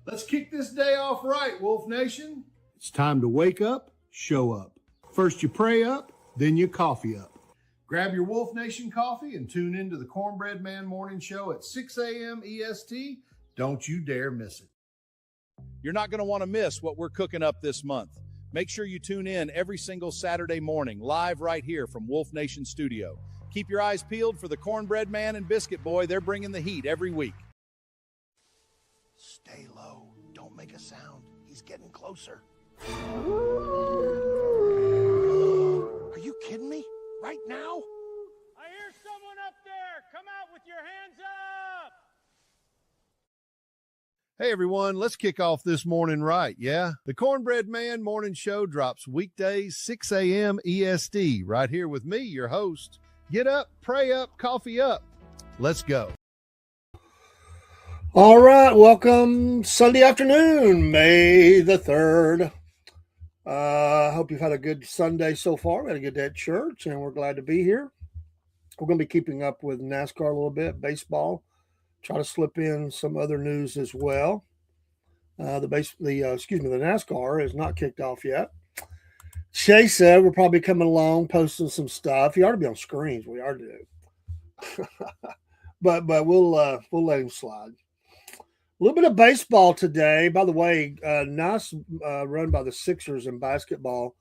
Let's kick this day off right, Wolf Nation. It's time to wake up, show up. First you pray up, then you coffee up. Grab your Wolf Nation coffee and tune into the Cornbread Man Morning Show at 6 a.m. EST. Don't you dare miss it. You're not going to want to miss what we're cooking up this month. Make sure you tune in every single Saturday morning, live right here from Wolf Nation Studio. Keep your eyes peeled for the Cornbread Man and Biscuit Boy. They're bringing the heat every week. Stay low. Don't make a sound. He's getting closer. Are you kidding me? Right now? I hear someone up there. Come out with your hands up. Hey everyone, let's kick off this morning right, yeah? The Cornbread Man Morning Show drops weekdays 6 a.m. EST right here with me, your host. Get up, pray up, coffee up. Let's go. All right, welcome Sunday afternoon, May the 3rd. I hope you've had a good Sunday so far. We had a good day at church, and we're glad to be here. We're going to be keeping up with NASCAR a little bit, baseball. Try to slip in some other news as well. The NASCAR is not kicked off yet. Chase said we're probably coming along, posting some stuff. He ought to be on screens. We are to do, but we'll let him slide. A little bit of baseball today. By the way, nice run by the Sixers in basketball.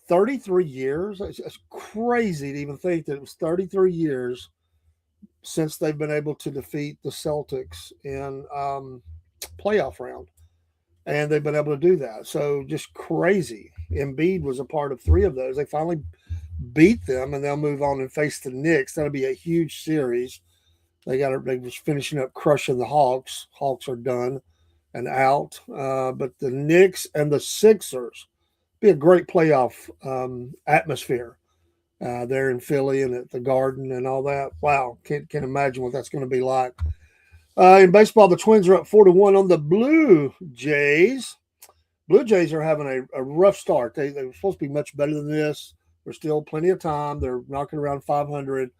33 years. It's crazy to even think that it was 33 years since they've been able to defeat the Celtics in playoff round. And they've been able to do that. So just crazy. Embiid was a part of 3 of those. They finally beat them, and they'll move on and face the Knicks. That'll be a huge series. They was finishing up crushing the Hawks. Hawks are done and out. But the Knicks and the Sixers be a great playoff atmosphere there in Philly and at the Garden and all that. Wow, can't imagine what that's going to be like. In baseball, the Twins are up 4-1 on the Blue Jays. Blue Jays are having a rough start. They were supposed to be much better than this. There's still plenty of time. They're knocking around 500.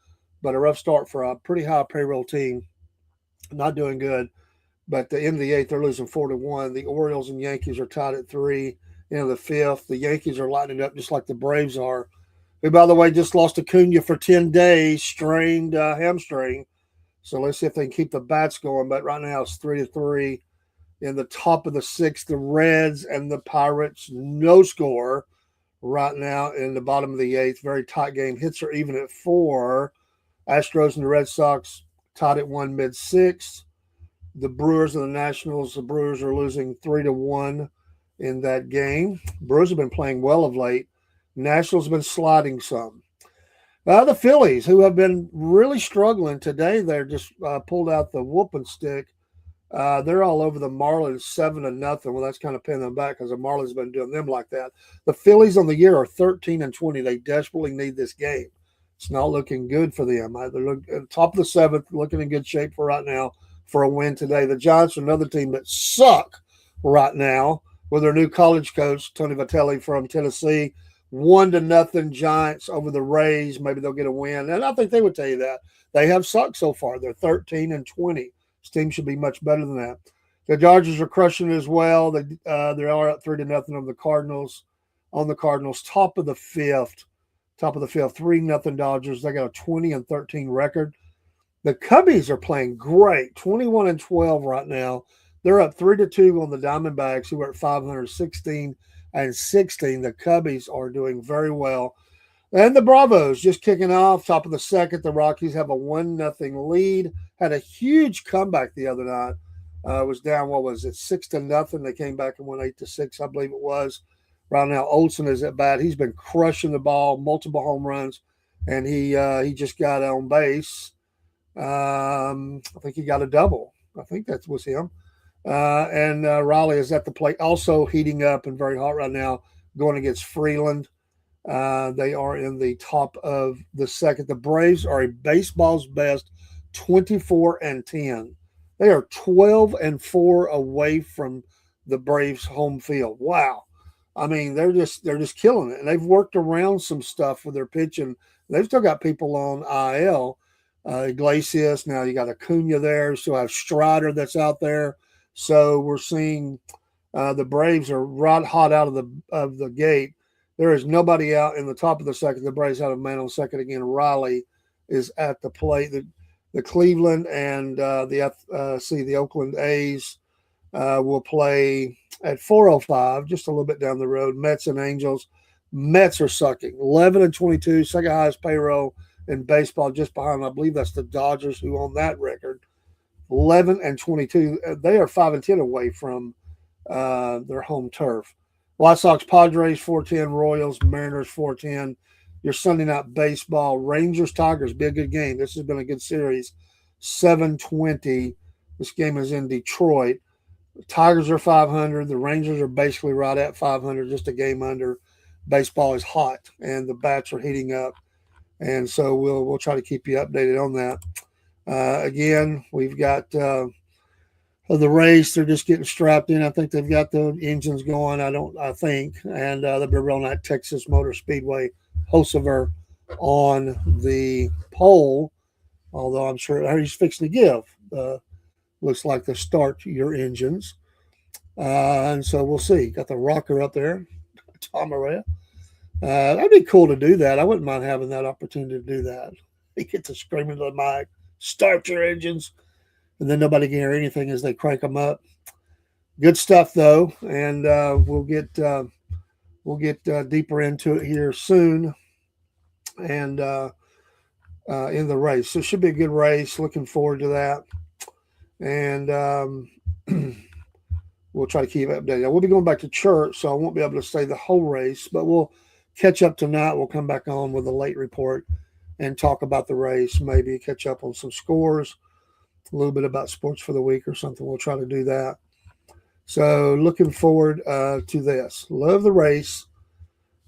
But a rough start for a pretty high payroll team. Not doing good. But the end of the 8th, they're losing 4-1. The Orioles and Yankees are tied at 3. In the 5th, the Yankees are lighting up just like the Braves are. Who, by the way, just lost Acuna for 10 days, strained hamstring. So let's see if they can keep the bats going. But right now it's 3-3. In the top of the 6th, the Reds and the Pirates, no score right now in the bottom of the 8th. Very tight game. Hits are even at 4. Astros and the Red Sox tied at 1 mid-6th. The Brewers and the Nationals, the Brewers are losing 3-1 in that game. Brewers have been playing well of late. Nationals have been sliding some. The Phillies, who have been really struggling today, they're just pulled out the whooping stick. They're all over the Marlins 7-0. Well, that's kind of pinning them back because the Marlins been doing them like that. The Phillies on the year are 13-20. They desperately need this game. It's not looking good for them. They're at top of the seventh, looking in good shape for right now for a win today. The Giants are another team that suck right now with their new college coach, Tony Vitelli from Tennessee. 1-0 Giants over the Rays. Maybe they'll get a win. And I think they would tell you that. They have sucked so far. They're 13-20. This team should be much better than that. The Dodgers are crushing it as well. They are up 3-0 on the Cardinals. Top of the fifth. 3-0 Dodgers. They got a 20-13 record. The Cubbies are playing great. 21-12 right now. They're up 3-2 on the Diamondbacks, who are at 516-16. The Cubbies are doing very well. And the Bravos just kicking off, top of the second. The Rockies have a 1-0 lead. Had a huge comeback the other night. Was down, 6-0. They came back and won 8-6, I believe it was. Right now, Olsen is at bat. He's been crushing the ball, multiple home runs, and he just got on base. I think he got a double. I think that was him. And Riley is at the plate, also heating up and very hot right now, going against Freeland. They are in the top of the second. The Braves are a baseball's best 24-10. They are 12-4 away from the Braves' home field. Wow. I mean, they're just killing it. And they've worked around some stuff with their pitching. They've still got people on IL. Iglesias, now you got Acuna there. You still have Strider that's out there. So we're seeing the Braves are right hot out of the gate. There is nobody out in the top of the second. The Braves have a man on second again. Riley is at the plate. The Cleveland and the Oakland A's will play at 4:05, just a little bit down the road. Mets and Angels. Mets are sucking. 11-22, second highest payroll in baseball, just behind, I believe that's the Dodgers who own that record. 11-22. They are 5-10 away from their home turf. White Sox, Padres 4-10, Royals, Mariners 4-10. Your Sunday night baseball, Rangers, Tigers, be a good game. This has been a good series. 7-20. This game is in Detroit. The Tigers are 500. The Rangers are basically right at 500, just a game under. Baseball is hot, and the bats are heating up. And so we'll try to keep you updated on that. Again, we've got the race. They're just getting strapped in. I think they've got the engines going. I think. And they'll be rolling out Texas Motor Speedway, Hocevar on the pole. Although I'm sure he's fixing to give. Looks like to start your engines. And so we'll see. Got the rocker up there, Tom Araya. That'd be cool to do that. I wouldn't mind having that opportunity to do that. You get to scream into the mic, start your engines, and then nobody can hear anything as they crank them up. Good stuff, though, and we'll get deeper into it here soon, and in the race. So it should be a good race. Looking forward to that, and we'll try to keep updated. We'll be going back to church, so I won't be able to say the whole race, but we'll catch up tonight. We'll come back on with a late report and talk about the race, maybe catch up on some scores, a little bit about sports for the week or something. We'll try to do that. So looking forward to this. Love the race.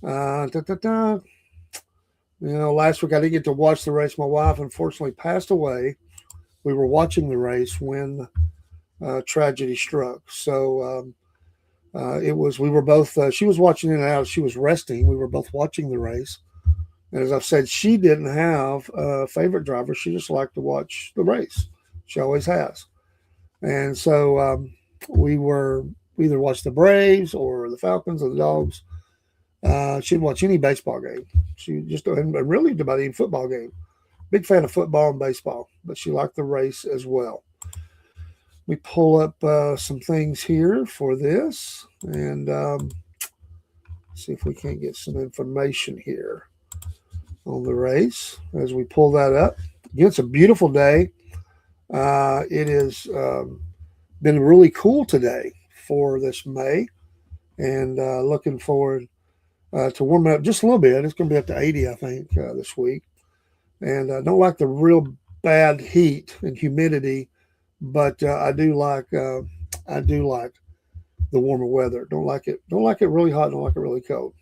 Last week I didn't get to watch the race. My wife unfortunately passed away. We were watching the race when tragedy struck. So we were both, she was watching it and out. She was resting. We were both watching the race. And as I've said, she didn't have a favorite driver. She just liked to watch the race. She always has. And so we either watched the Braves or the Falcons or the Dogs. She'd watch any baseball game. She just, and really about any football game. Big fan of football and baseball, but she liked the race as well. We pull up some things here for this and see if we can't get some information here on the race as we pull that up. Again, it's a beautiful day. It has been really cool today for this May, and looking forward to warming up just a little bit. It's going to be up to 80, I think, this week. And I don't like the real bad heat and humidity, but I do like the warmer weather. Don't like it really hot. Don't like it really cold.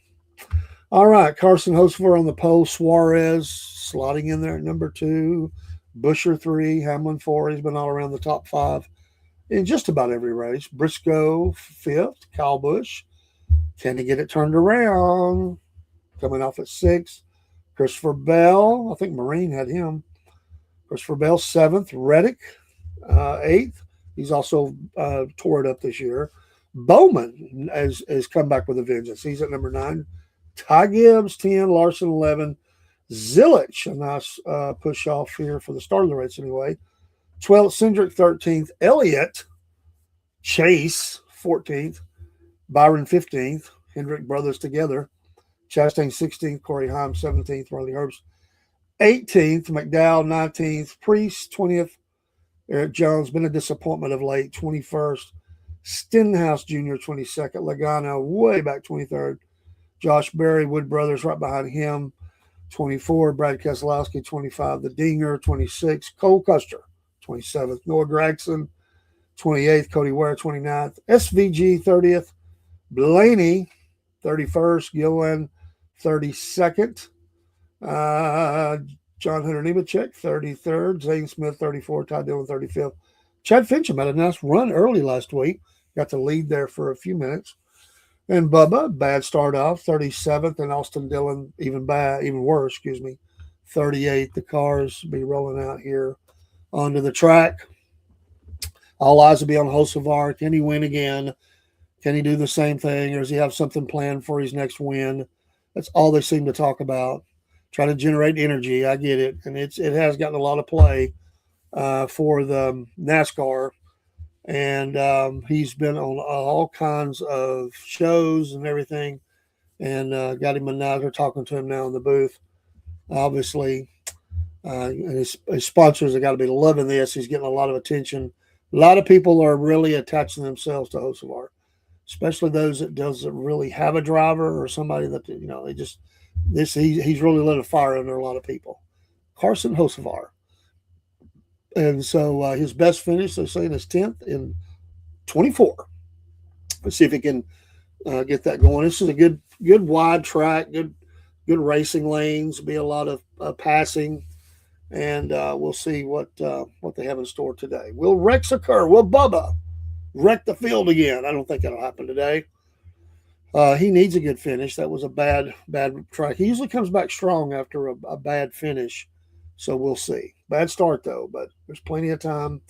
All right, Carson Hocevar on the pole. Suarez slotting in there at number 2. Busher 3. Hamlin 4. He's been all around the top 5 in just about every race. Briscoe 5th. Kyle Busch. Can he get it turned around? Coming off at 6. Christopher Bell. I think Marine had him. Christopher Bell 7th. Reddick 8th. He's also tore it up this year. Bowman has come back with a vengeance. He's at number 9. Ty Gibbs 10. Larson 11. Zilich, a nice push off here for the start of the race anyway. 12th. Cindric 13th. Elliott Chase 14th. Byron 15th. Hendrick brothers together. Chastain 16th. Corey Heim 17th. Riley Herbst 18th. McDowell 19th. Priest 20th. Eric Jones been a disappointment of late. 21st. Stenhouse Jr. 22nd. Logano way back 23rd. Josh Berry, Wood Brothers right behind him. 24. Brad Keselowski 25. The Dinger 26. Cole Custer 27th. Noah Gragson 28th. Cody Ware 29th. SVG 30th. Blaney 31st. Gillen 32nd. John Hunter Nemechek 33rd. Zane Smith 34th. Ty Dillon 35th. Chad Fincham had a nice run early last week. Got the lead there for a few minutes. And Bubba, bad start off, 37th. And Austin Dillon, even worse, 38th. The cars be rolling out here onto the track. All eyes will be on Hocevar. Can he win again? Can he do the same thing? Or does he have something planned for his next win? That's all they seem to talk about. Try to generate energy. I get it. And it has gotten a lot of play for the NASCAR. And he's been on all kinds of shows and everything, and got him a night. We're talking to him now in the booth, obviously. And his sponsors have got to be loving this. He's getting a lot of attention. A lot of people are really attaching themselves to Hocevar, especially those that doesn't really have a driver or somebody that, he's really lit a fire under a lot of people. Carson Hocevar. And so his best finish, they're saying, is 10th in 24. Let's see if he can get that going. This is a good wide track, good racing lanes. Be a lot of passing, and we'll see what they have in store today. Will wrecks occur? Will Bubba wreck the field again? I don't think that'll happen today. He needs a good finish. That was a bad track. He usually comes back strong after a bad finish. So we'll see. Bad start, though, but there's plenty of time.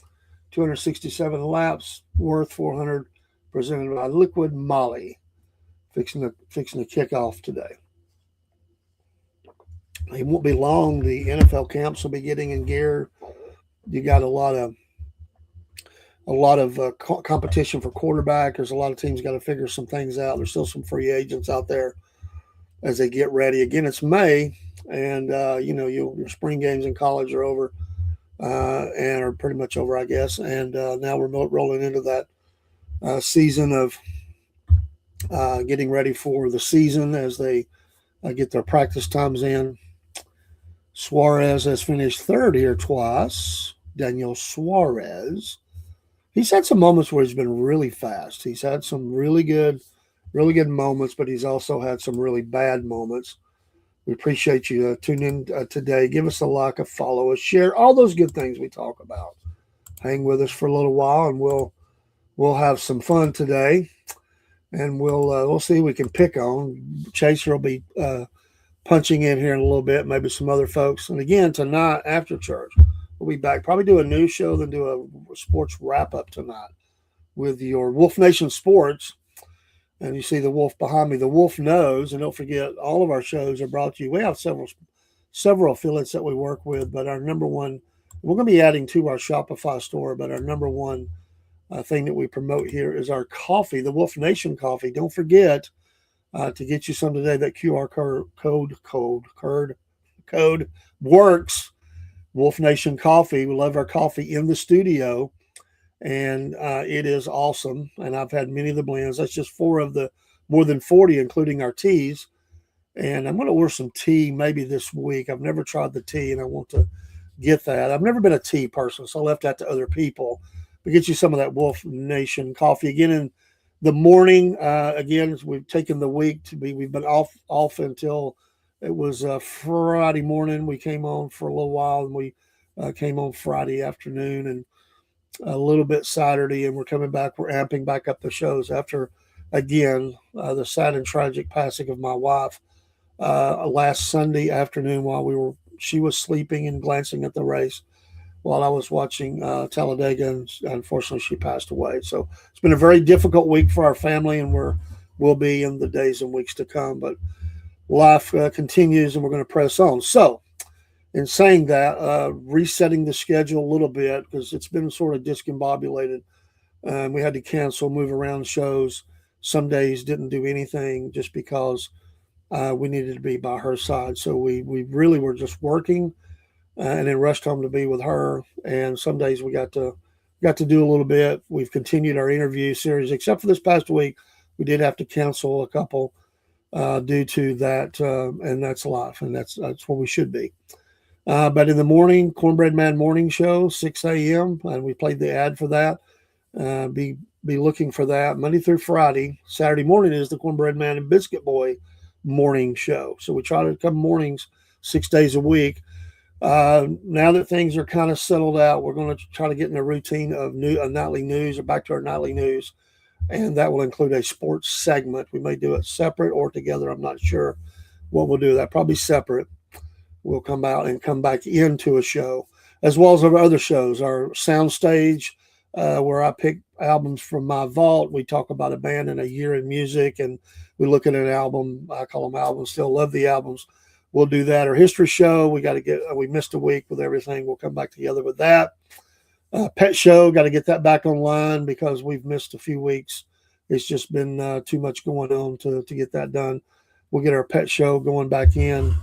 267 laps, worth 400, presented by Liquid Molly. Fixing to kick off today. It won't be long. The NFL camps will be getting in gear. You got a lot of competition for quarterback. There's a lot of teams got to figure some things out. There's still some free agents out there as they get ready. Again, it's May. And, your spring games in college are over and are pretty much over, I guess. And now we're rolling into that season of getting ready for the season as they get their practice times in. Suarez has finished 3rd here twice. Daniel Suarez. He's had some moments where he's been really fast. He's had some really good moments, but he's also had some really bad moments. We appreciate you tuning in today. Give us a like, a follow, a share, all those good things we talk about. Hang with us for a little while, and we'll have some fun today, and we'll see who we can pick on. Chaser will be punching in here in a little bit, maybe some other folks. And again, tonight after church, we'll be back. Probably do a news show, then do a sports wrap up tonight with your Wolf Nation Sports. And you see the wolf behind me. The wolf knows, and don't forget, all of our shows are brought to you. We have several affiliates that we work with, but our number one, we're going to be adding to our Shopify store, but our number one thing that we promote here is our coffee, the Wolf Nation coffee. Don't forget to get you some today. That QR code works. Wolf Nation coffee. We love our coffee in the studio. And it is awesome. And I've had many of the blends. That's just 4 of the more than 40, including our teas. And I'm going to order some tea maybe this week. I've never tried the tea, and I want to get that. I've never been a tea person, so I left that to other people. But get you some of that Wolf Nation coffee again in the morning. Again, we've taken the week to be. We've been off until it was Friday morning. We came on for a little while, and we came on Friday afternoon and a little bit Saturday, and we're coming back. We're amping back up the shows after, again, the sad and tragic passing of my wife last Sunday afternoon while she was sleeping and glancing at the race while I was watching Talladega, and unfortunately she passed away. So it's been a very difficult week for our family, and we'll be in the days and weeks to come, but life continues, and we're going to press on. So in saying that, resetting the schedule a little bit, because it's been sort of discombobulated. We had to cancel, move around shows. Some days didn't do anything just because we needed to be by her side. So we really were just working and then rushed home to be with her. And some days we got to do a little bit. We've continued our interview series, except for this past week. We did have to cancel a couple due to that, and that's life, and that's what we should be. But in the morning, Cornbread Man Morning Show, 6 a.m., and we played the ad for that. Be looking for that Monday through Friday. Saturday morning is the Cornbread Man and Biscuit Boy Morning Show. So we try to come mornings 6 days a week. Now that things are kind of settled out, we're going to try to get in a routine of nightly news, or back to our nightly news, and that will include a sports segment. We may do it separate or together. I'm not sure what we'll do. That probably separate. We'll come out and come back into a show, as well as our other shows, our soundstage, where I pick albums from my vault. We talk about a band and a year in music, and we look at an album. I call them albums. Still love the albums. We'll do that. Our history show, we missed a week with everything. We'll come back together with that. Pet show, got to get that back online because we've missed a few weeks. It's just been too much going on to get that done. We'll get our pet show going back in,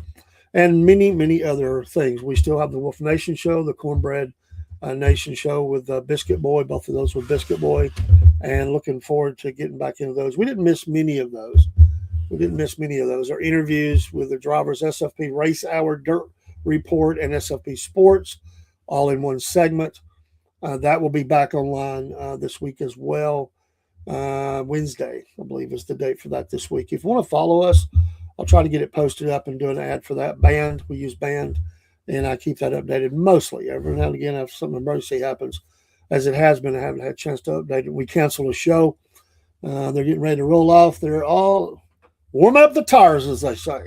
and many, many other things. We still have the Wolf Nation show, the Cornbread Nation show with Biscuit Boy, both of those with Biscuit Boy, and looking forward to getting back into those. We didn't miss many of those. Our interviews with the drivers, SFP Race Hour, Dirt Report, and SFP Sports, all in one segment. That will be back online this week as well. Wednesday, I believe, is the date for that this week. If you want to follow us, I'll try to get it posted up and do an ad for that. Band, we use Band, and I keep that updated mostly. Every now and again, if some emergency happens, as it has been, I haven't had a chance to update it. We canceled a show. They're getting ready to roll off. They're all warming up the tires, as they say,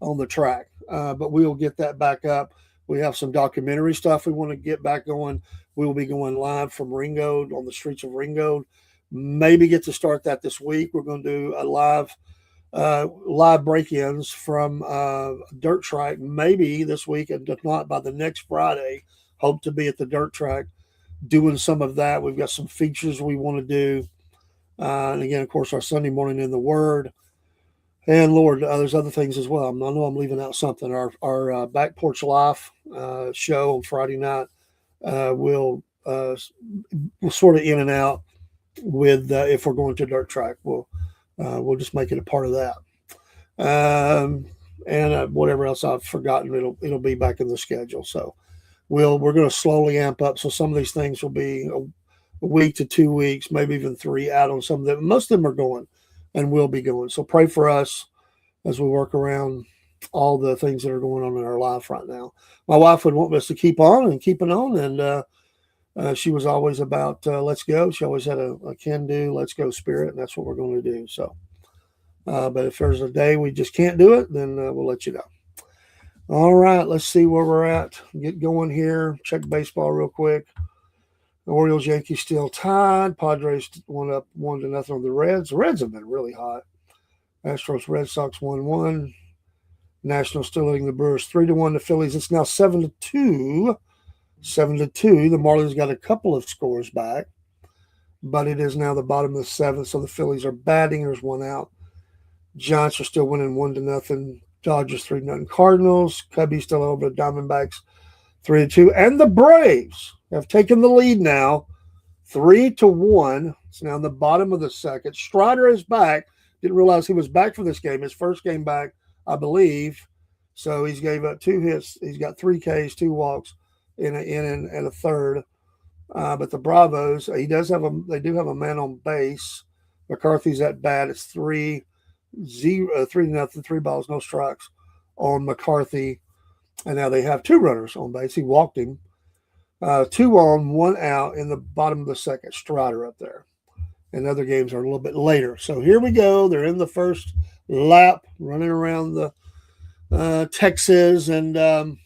on the track. But we will get that back up. We have some documentary stuff we want to get back going. We will be going live from Ringgold, on the streets of Ringgold. Maybe get to start that this week. We're going to do a live break-ins from dirt track, maybe this week, and if not by the next Friday. Hope to be at the dirt track doing some of that. We've got some features we want to do. And again, of course, our Sunday morning in the Word. And Lord, there's other things as well. I know I'm leaving out something. Our Back Porch Life show on Friday night will sort of in and out with if we're going to dirt track. We'll just make it a part of that. And whatever else I've forgotten, it'll be back in the schedule. So we're going to slowly amp up. So some of these things will be a week to 2 weeks, maybe even 3 out on some of them. Most of them are going and will be going. So pray for us as we work around all the things that are going on in our life right now. My wife would want us to keep on and keep it on. And she was always about, let's go. She always had a can do, let's go spirit. And that's what we're going to do. So, but if there's a day we just can't do it, then we'll let you know. All right, let's see where we're at. Get going here. Check baseball real quick. The Orioles, Yankees still tied. Padres went up 1-0 on the Reds. The Reds have been really hot. Astros, Red Sox 1-1. Nationals still leading the Brewers 3-1. The Phillies, it's now 7-2. 7-2. The Marlins got a couple of scores back, but it is now the bottom of the seventh. So the Phillies are batting. There's one out. Giants are still winning 1-0. Dodgers 3-0. Cardinals, Cubbies still over the Diamondbacks 3-2. And the Braves have taken the lead now, 3-1. It's now in the bottom of the second. Strider is back. Didn't realize he was back for this game. His first game back, I believe. So he's gave up 2 hits. He's got 3 Ks, 2 walks in an inning and a third. But the Bravos, they do have a man on base. McCarthy's at bat. It's 3-0, 3-0, 3 balls, no strikes on McCarthy. And now they have 2 runners on base. He walked him. 2 on, 1 out in the bottom of the second. Strider up there. And other games are a little bit later. So here we go. They're in the first lap, running around the Texas, and they're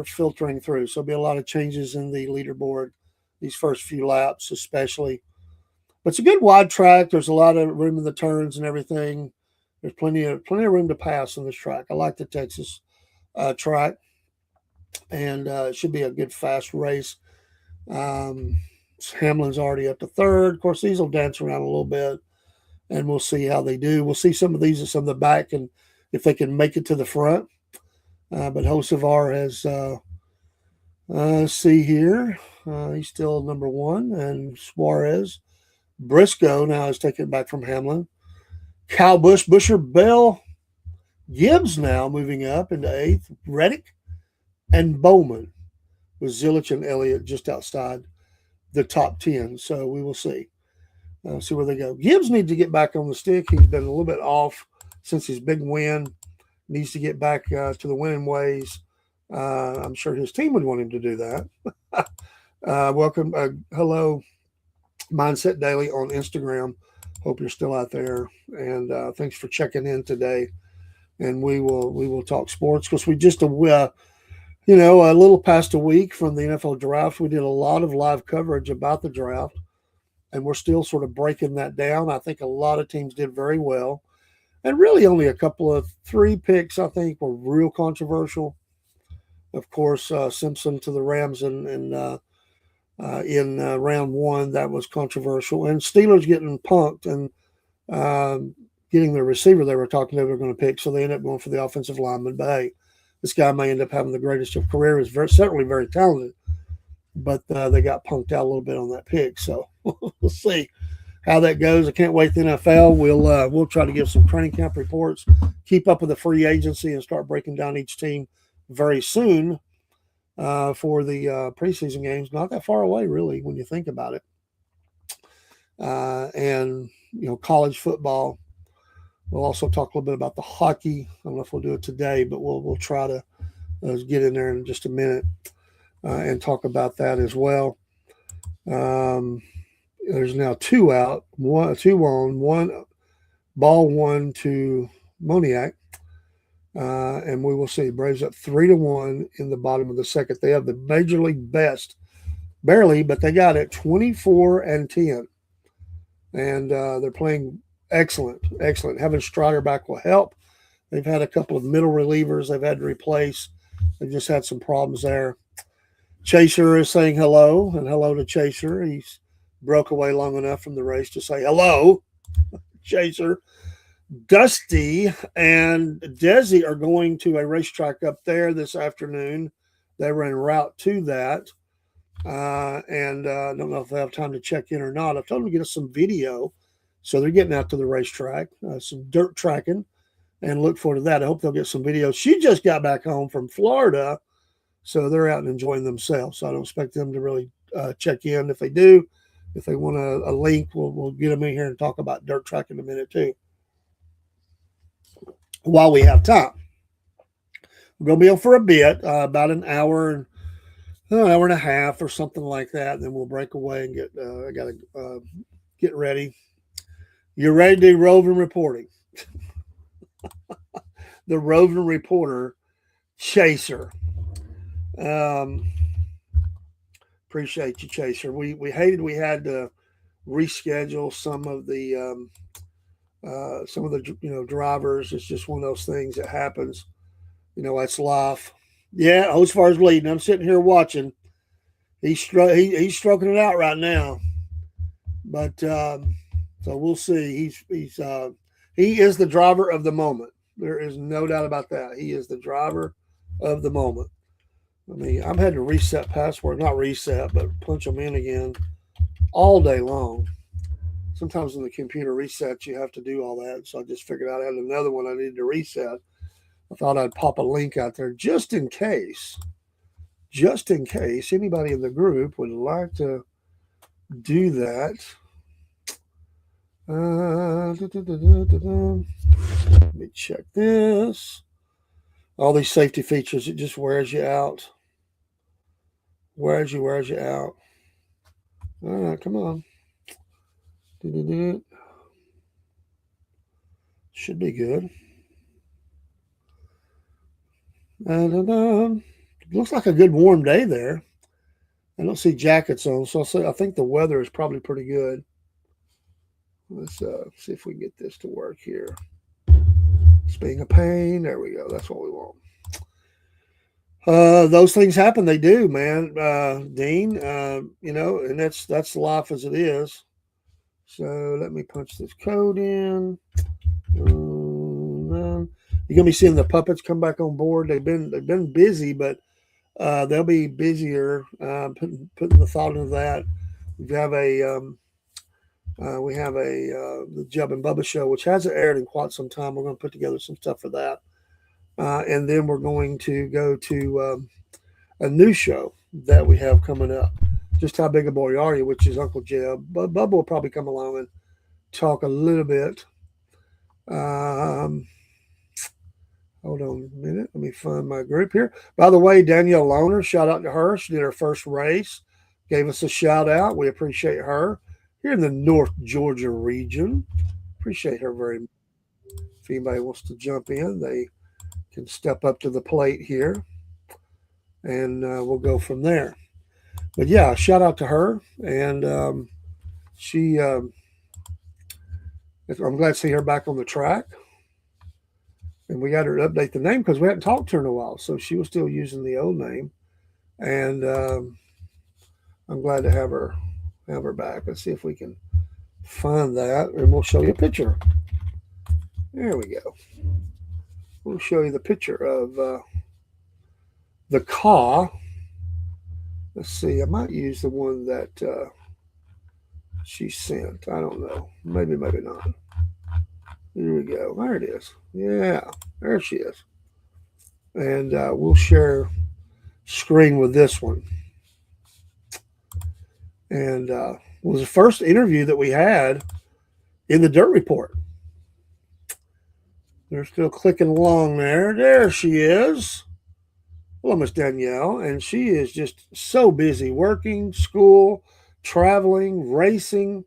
filtering through. So there'll be a lot of changes in the leaderboard these first few laps, especially. But it's a good wide track. There's a lot of room in the turns and everything. There's plenty of room to pass on this track. I like the Texas track, and it should be a good fast race. Hamlin's already up to third. Of course, these will dance around a little bit, and we'll see how they do. We'll see some of these and some of the back, and if they can make it to the front. But Hocevar has, see here, he's still number 1, and Suarez. Briscoe now is taken back from Hamlin. Kyle Busch, Busher, Bell, Gibbs now moving up into 8th. Reddick and Bowman with Zilich and Elliott just outside the top 10. So we will see. See where they go. Gibbs needs to get back on the stick. He's been a little bit off since his big win. Needs to get back to the winning ways. I'm sure his team would want him to do that. Welcome. Hello, Mindset Daily on Instagram. Hope you're still out there. And thanks for checking in today. And we will talk sports because we just a little past a week from the NFL draft. We did a lot of live coverage about the draft, and we're still sort of breaking that down. I think a lot of teams did very well, and really only a couple of 3 picks I think were real controversial. Of course, Simpson to the Rams in round 1, that was controversial, and Steelers getting punked and getting the receiver they were talking they were going to pick, so they ended up going for the offensive lineman. But hey, this guy may end up having the greatest of career. He's certainly very talented, but they got punked out a little bit on that pick. So we'll see how that goes. I can't wait. The NFL. We'll try to give some training camp reports, keep up with the free agency, and start breaking down each team very soon for the preseason games. Not that far away, really, when you think about it. And college football. We'll also talk a little bit about the hockey. I don't know if we'll do it today, but we'll try to get in there in just a minute and talk about that as well. There's now 2 out, 2 on, 1 ball 1 to Moniak. And we will see. Braves up 3-1 in the bottom of the second. They have the major league best, barely, but they got it 24-10. And they're playing excellent. Having Strider back will help. They've had a couple of middle relievers they've had to replace. They've just had some problems there. Chaser is saying hello, and hello to Chaser. He's broke away long enough from the race to say hello, Chaser. Dusty and Desi are going to a racetrack up there this afternoon. They were en route to that. And I don't know if they have time to check in or not. I've told them to get us some video. So they're getting out to the racetrack, some dirt tracking, and look forward to that. I hope they'll get some video. She just got back home from Florida, so they're out and enjoying themselves. So I don't expect them to really check in. If they do, if they want a link, we'll get them in here and talk about dirt tracking in a minute too, while we have time. We're going to be on for a bit, about an hour and a half or something like that. And then we'll break away and I got to get ready. You're ready to do roving reporting. The roving reporter, Chaser. Appreciate you, Chaser. We hated we had to reschedule some of the drivers. It's just one of those things that happens. That's life. Yeah, Hocevar's leading. I'm sitting here watching. He's stroking it out right now. But so we'll see. He is the driver of the moment. There is no doubt about that. He is the driver of the moment. I'm had to reset password, not reset, but punch them in again all day long. sometimes when the computer resets, you have to do all that. So I just figured out I had another one I needed to reset. I thought I'd pop a link out there just in case anybody in the group would like to do that. Let me check this. All these safety features, it just wears you out. Wears you out. All right, come on. Should be good. Looks like a good warm day there. I don't see jackets on, so I think the weather is probably pretty good. Let's see if we can get this to work here. It's being a pain. There we go. That's what we want. Those things happen. They do, man. Dean, and that's life as it is. So let me punch this code in. You're gonna be seeing the puppets come back on board. They've been busy, but they'll be busier. Putting the thought into that. We have the Jub and Bubba show, which hasn't aired in quite some time. We're going to put together some stuff for that, and then we're going to go to a new show that we have coming up. Just How Big a Boy Are You, which is Uncle Jeb. But Bubba will probably come along and talk a little bit. Hold on a minute. Let me find my group here. By the way, Danielle Lohner, shout out to her. She did her first race, gave us a shout out. We appreciate her here in the North Georgia region. Appreciate her very much. If anybody wants to jump in, they can step up to the plate here, and we'll go from there. But yeah, shout out to her, and I'm glad to see her back on the track. And we got her to update the name because we hadn't talked to her in a while, so she was still using the old name, and I'm glad to have her back. Let's see if we can find that, and we'll show you a picture. There we go. We'll show you the picture of the car. Let's see. I might use the one that she sent. I don't know. Maybe not. Here we go. There it is. Yeah, there she is. And we'll share screen with this one. And it was the first interview that we had in the Dirt Report. They're still clicking along there. There she is. Hello, Miss Danielle. And she is just so busy working, school, traveling, racing.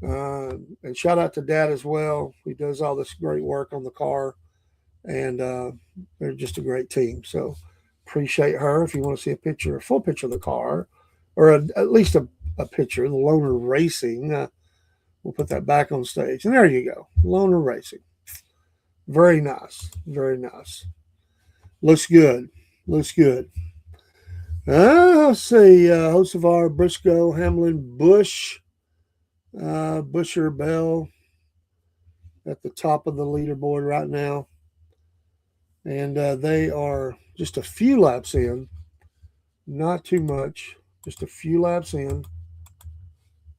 And shout out to Dad as well. He does all this great work on the car. And they're just a great team. So appreciate her. If you want to see a full picture of the car, or at least a picture, the Lohner Racing, we'll put that back on stage. And there you go. Lohner Racing. Very nice. Very nice. Looks good. Let's see. Hocevar, Briscoe, Hamlin, Bush, Busher, Bell at the top of the leaderboard right now. And they are just a few laps in. Not too much. Just a few laps in.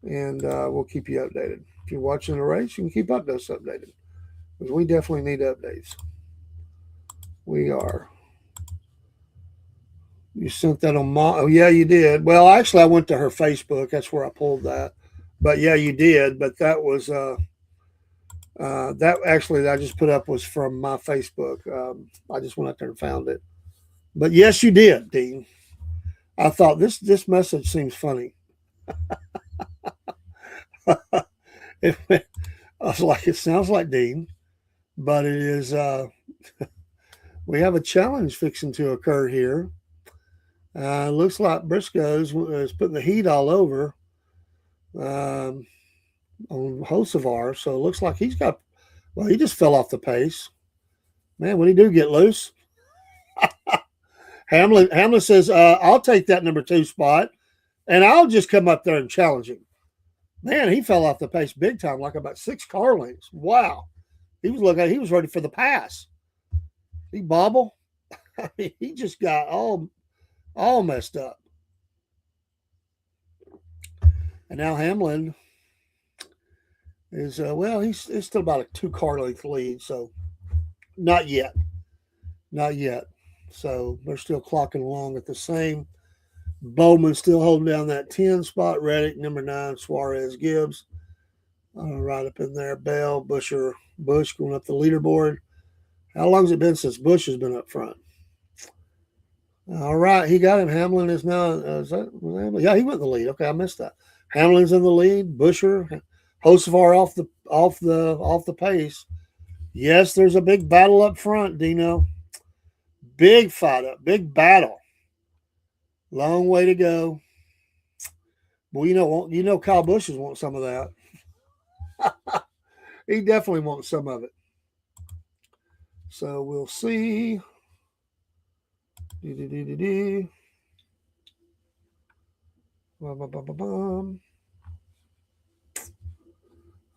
And we'll keep you updated. If you're watching the race, you can keep us updated. Because we definitely need updates. We are. You sent that on oh, yeah, you did. Well, actually, I went to her Facebook. That's where I pulled that. But yeah, you did. But that was that actually that I just put up was from my Facebook. I just went out there and found it. But yes, you did, Dean. I thought this message seems funny. I was like, it sounds like Dean, but it is. We have a challenge fixing to occur here. Looks like Briscoe's is putting the heat all over on Hocevar. So it looks like he just fell off the pace. Man, when he do get loose. Hamlin says, I'll take that number 2 spot, and I'll just come up there and challenge him. Man, he fell off the pace big time, like about 6 car lengths. Wow. He was ready for the pass. He bobble. I mean, he just got all messed up. And now Hamlin is well, it's still about a 2 car length lead, so not yet, not yet. So they're still clocking along at the same. Bowman still holding down that 10 spot. Reddick, number 9, Suarez, Gibbs, right up in there. Bell, Bush going up the leaderboard. How long has it been since Bush has been up front? All right, he got him. Hamlin is now. Yeah, he went in the lead. Okay, I missed that. Hamlin's in the lead. Busher, Hocevar off the pace. Yes, there's a big battle up front, Dino. Big fight up, big battle. Long way to go. Well, you know, Kyle Busch wants some of that. He definitely wants some of it. So we'll see. I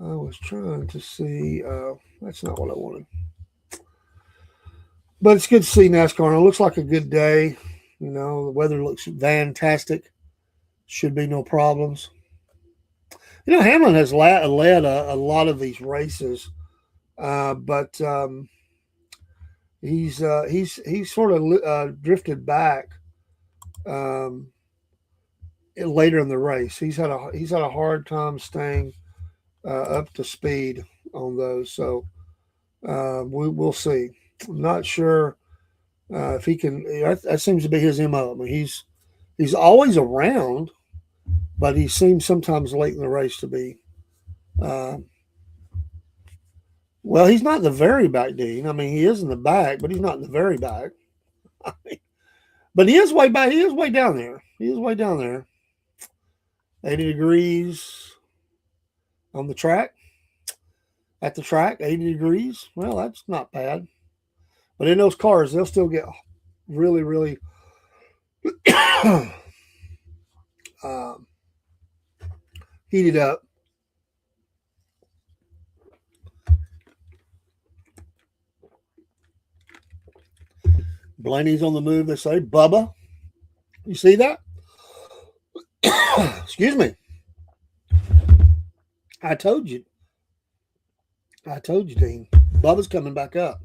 was trying to see. That's not what I wanted. But it's good to see NASCAR. It looks like a good day. You know, the weather looks fantastic. Should be no problems. You know, Hamlin has led a lot of these races, but he's sort of drifted back later in the race. He's had a hard time staying up to speed on those. So we'll see. I'm not sure if he can. That seems to be his MO. I mean, he's always around, but he seems sometimes late in the race to be. Well, he's not in the very back, Dean. I mean, he is in the back, but he's not in the very back. But he is way back. He is way down there. 80 degrees on the track. At the track, 80 degrees. Well, that's not bad. But in those cars, they'll still get really, really heated up. Blaney's on the move, they say. Bubba. You see that? Excuse me. I told you, Dean. Bubba's coming back up.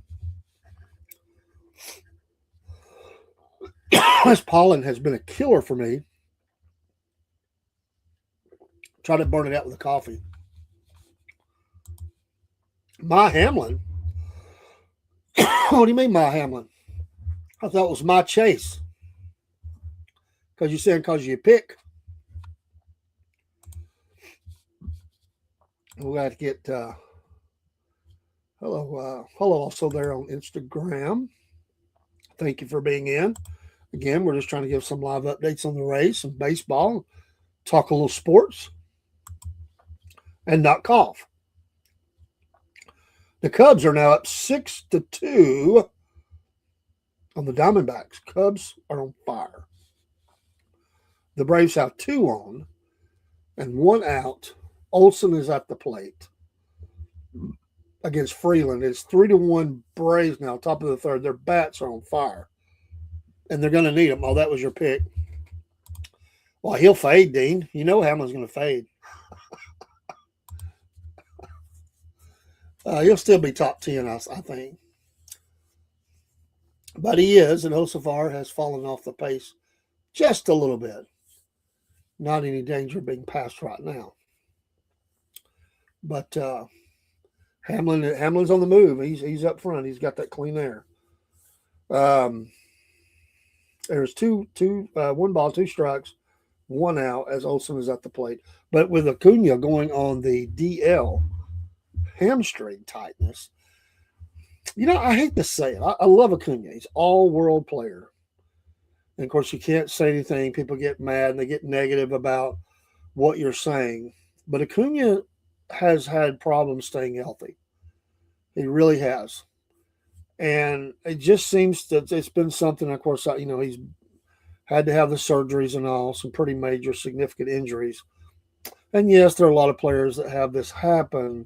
This pollen has been a killer for me. Try to burn it out with a coffee. My Hamlin. What do you mean, my Hamlin? I thought it was my Chase. Because you said because you pick. We'll have to get hello also there on Instagram. Thank you for being in. Again, we're just trying to give some live updates on the race and baseball, talk a little sports, and not cough. The Cubs are now up 6-2 on the Diamondbacks. Cubs are on fire. The Braves have 2 on and 1 out. Olsen is at the plate against Freeland. It's 3-1 Braves now, top of the third. Their bats are on fire. And they're going to need them. Oh, that was your pick. Well, he'll fade, Dean. You know Hamlin's going to fade. He'll still be top 10, I think. But he is, and Hocevar has fallen off the pace just a little bit. Not any danger of being passed right now. But Hamlin's on the move. He's up front. He's got that clean air. There's 1 ball, 2 strikes, 1 out as Olsen is at the plate. But with Acuna going on the DL hamstring tightness, you know, I hate to say it. I love Acuna. He's all-world player. And, of course, you can't say anything. People get mad and they get negative about what you're saying. But Acuna has had problems staying healthy. He really has. And it just seems that it's been something, of course, you know, he's had to have the surgeries and all, some pretty major significant injuries. And, yes, there are a lot of players that have this happen.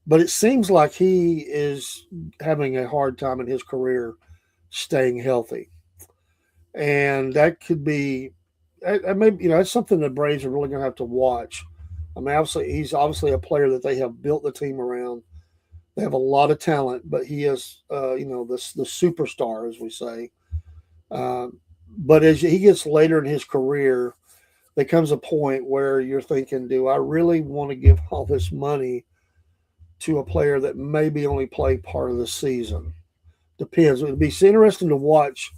But it seems like he is having a hard time in his career staying healthy. And that could be, maybe, you know, it's something the Braves are really going to have to watch I mean, he's obviously a player that they have built the team around. They have a lot of talent, but he is, the superstar, as we say. But as he gets later in his career, there comes a point where you're thinking, do I really want to give all this money to a player that maybe only play part of the season? Depends. It would be interesting to watch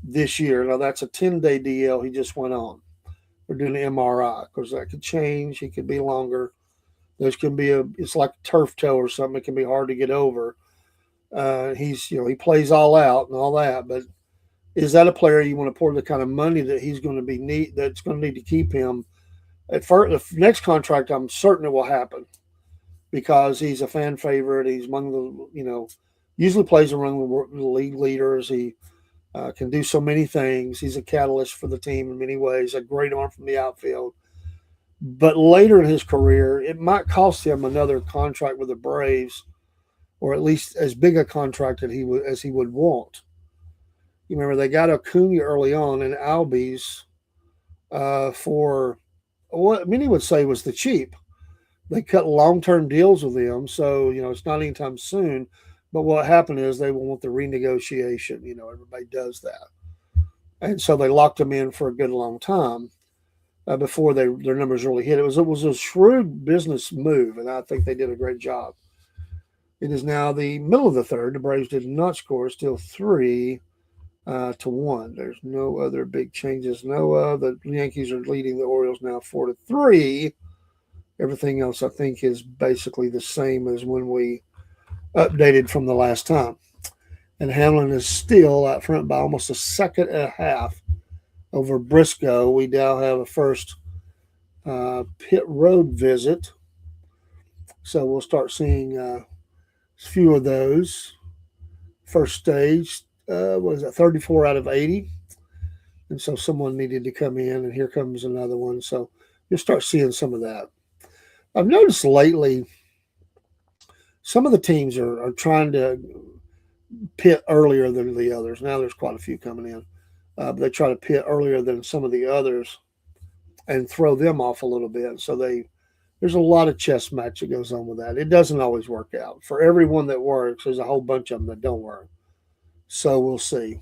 this year. Now, that's a 10-day DL he just went on. They're doing an MRI because that could change. He could be longer. There's can be it's like a turf toe or something. It can be hard to get over. He plays all out and all that, but is that a player you want to pour the kind of money that he's going to be that's going to need to keep him? At first, the next contract, I'm certain it will happen because he's a fan favorite. He's among the, usually plays among the league leaders. He can do so many things. He's a catalyst for the team in many ways, a great arm from the outfield. But later in his career, it might cost him another contract with the Braves, or at least as big a contract as he would want. You remember they got Acuna early on and Albies for what many would say was the cheap. They cut long-term deals with them, so it's not anytime soon. But what happened is they will want the renegotiation. Everybody does that, and so they locked him in for a good long time. Before their numbers really hit. It was a shrewd business move, and I think they did a great job. It is now the middle of the third. The Braves did not score, still 3-1. There's no other big changes. The Yankees are leading the Orioles now 4-3. Everything else, I think, is basically the same as when we updated from the last time. And Hamlin is still out front by almost a second and a half over Briscoe. We now have a first pit road visit. So we'll start seeing a few of those. First stage, 34 out of 80. And so someone needed to come in, and here comes another one. So you'll start seeing some of that. I've noticed lately some of the teams are trying to pit earlier than the others. Now there's quite a few coming in. But they try to pit earlier than some of the others and throw them off a little bit. So there's a lot of chess match that goes on with that. It doesn't always work out. For everyone that works, there's a whole bunch of them that don't work. So we'll see.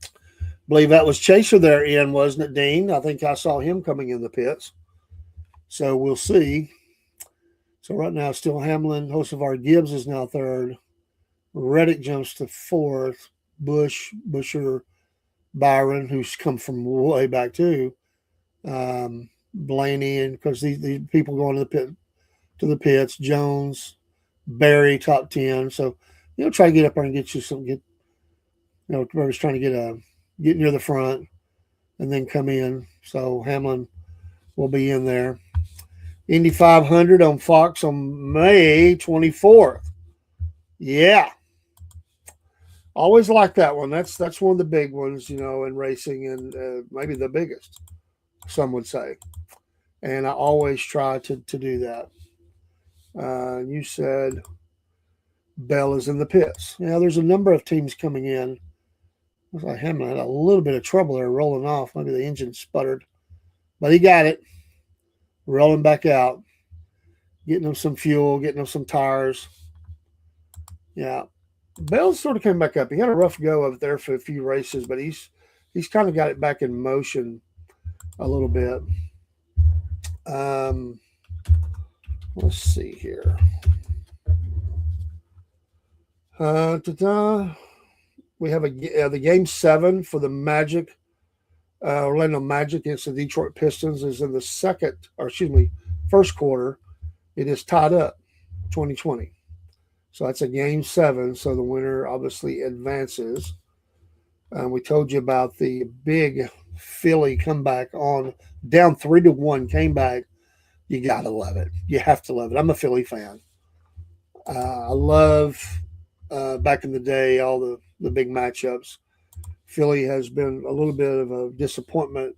I believe that was Chaser there, Ian, wasn't it, Dean? I think I saw him coming in the pits. So we'll see. So right now, still Hamlin. Hocevar Gibbs is now third. Reddick jumps to fourth. Busher, Byron, who's come from way back too, Blaney, and because these people going to the pits, Jones, Barry, top 10. So try to get up there and get you some. Everybody's trying to get near the front and then come in. So Hamlin will be in there. Indy 500 on Fox on May 24th. Yeah. Always like that one. That's one of the big ones, in racing, and maybe the biggest, some would say. And I always try to do that. You said Bell is in the pits. There's a number of teams coming in. Looks like Hamlin had a little bit of trouble there rolling off. Maybe the engine sputtered. But he got it. Rolling back out. Getting him some fuel, getting him some tires. Yeah. Bell sort of came back up. He had a rough go up there for a few races, but he's kind of got it back in motion a little bit. Let's see here. We have the game 7 for the Magic. Orlando Magic against the Detroit Pistons is in the first quarter. It is tied up 20-20. So that's a game 7. So the winner obviously advances. We told you about the big Philly comeback on down 3-1, came back. You got to love it. You have to love it. I'm a Philly fan. I love back in the day, all the big matchups. Philly has been a little bit of a disappointment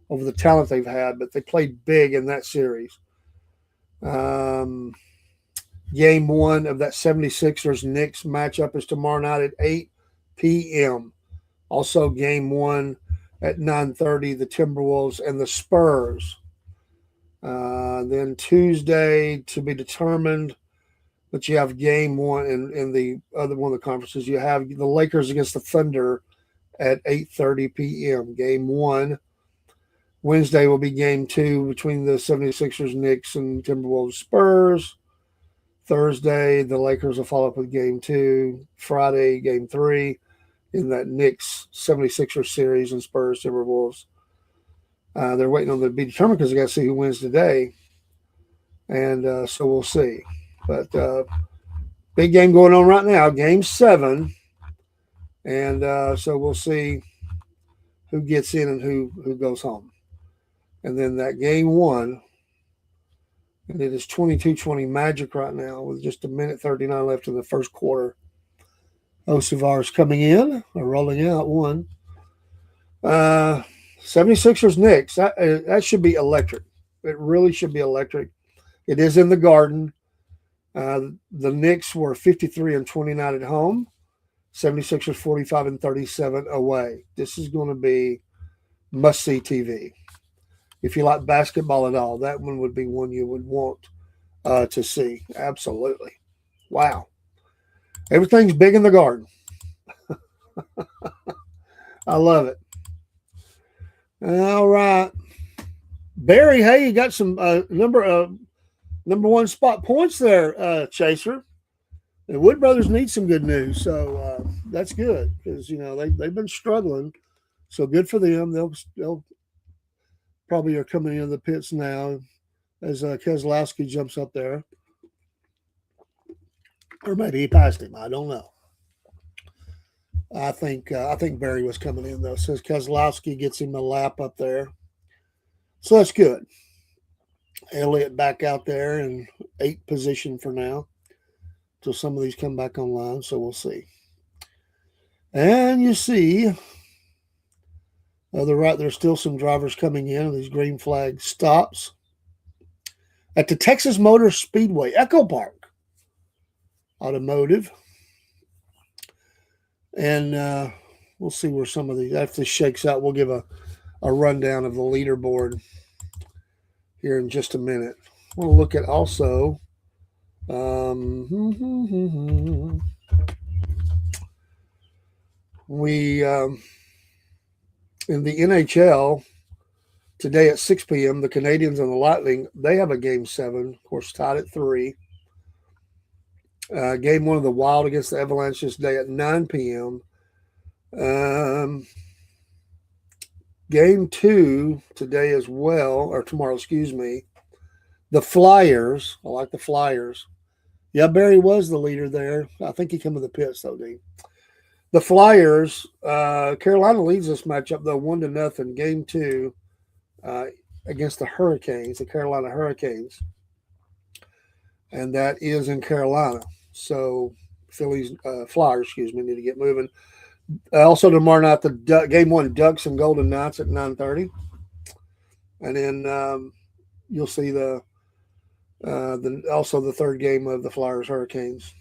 over the talent they've had, but they played big in that series. Game 1 of that 76ers-Knicks matchup is tomorrow night at 8 p.m. Also, game 1 at 9:30, the Timberwolves and the Spurs. Then Tuesday to be determined, but you have game one in the other one of the conferences. You have the Lakers against the Thunder at 8:30 p.m. Game one. Wednesday will be game two between the 76ers, Knicks, and Timberwolves, Spurs. Thursday, the Lakers will follow up with game two. Friday, game three in that Knicks 76ers series and Spurs, Timberwolves. They're waiting on it to be determined because they got to see who wins today. And so we'll see. But big game going on right now, game 7. And so we'll see who gets in and who goes home. And then that game 1, and it is 22-20 Magic right now with just 1:39 left in the first quarter. Osivar's coming in or rolling out 1. 76ers Knicks, that should be electric. It really should be electric. It is in the Garden. The Knicks were 53-29 at home. 76ers 45-37 away. This is going to be must-see TV. If you like basketball at all, that one would be one you would want to see. Absolutely. Wow. Everything's big in the Garden. I love it. All right. Barry, hey, you got some number 1 spot points there, Chaser. The Wood Brothers need some good news, so that's good because they've been struggling. So good for them. They'll probably are coming into the pits now as Keselowski jumps up there, or maybe he passed him. I don't know. I think Barry was coming in though. Says Keselowski gets him a lap up there, so that's good. Elliott back out there in 8th position for now. Till some of these come back online, so we'll see. And you see, there's still some drivers coming in. These green flag stops at the Texas Motor Speedway, Echo Park Automotive. And we'll see where some of these, after this shakes out, we'll give a rundown of the leaderboard here in just a minute. We'll look at also we in the NHL today at 6 p.m. the Canadians and the Lightning, they have a game 7, of course, tied at 3. Game 1 of the Wild against the Avalanche this day at 9 p.m. Game 2 today as well, or tomorrow, excuse me. The Flyers, I like the Flyers. Yeah, Barry was the leader there. I think he came to the pits, though, Dean. The Flyers, Carolina leads this matchup, though, 1-0. Game 2 against the Hurricanes, the Carolina Hurricanes. And that is in Carolina. So, Flyers, need to get moving. Also tomorrow night, the game 1, Ducks and Golden Knights at 9:30. And then you'll see also the third game of the Flyers Hurricanes.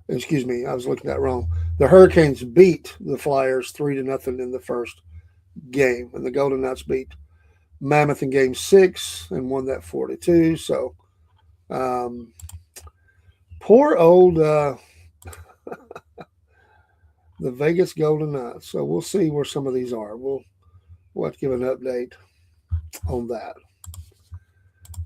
Excuse me, I was looking at that wrong. The Hurricanes beat the Flyers 3-0 in the first game, and the Golden Knights beat Mammoth in game 6 and won that 4-2. So, poor old the Vegas Golden Knights. So we'll see where some of these are. We'll have to give an update on that.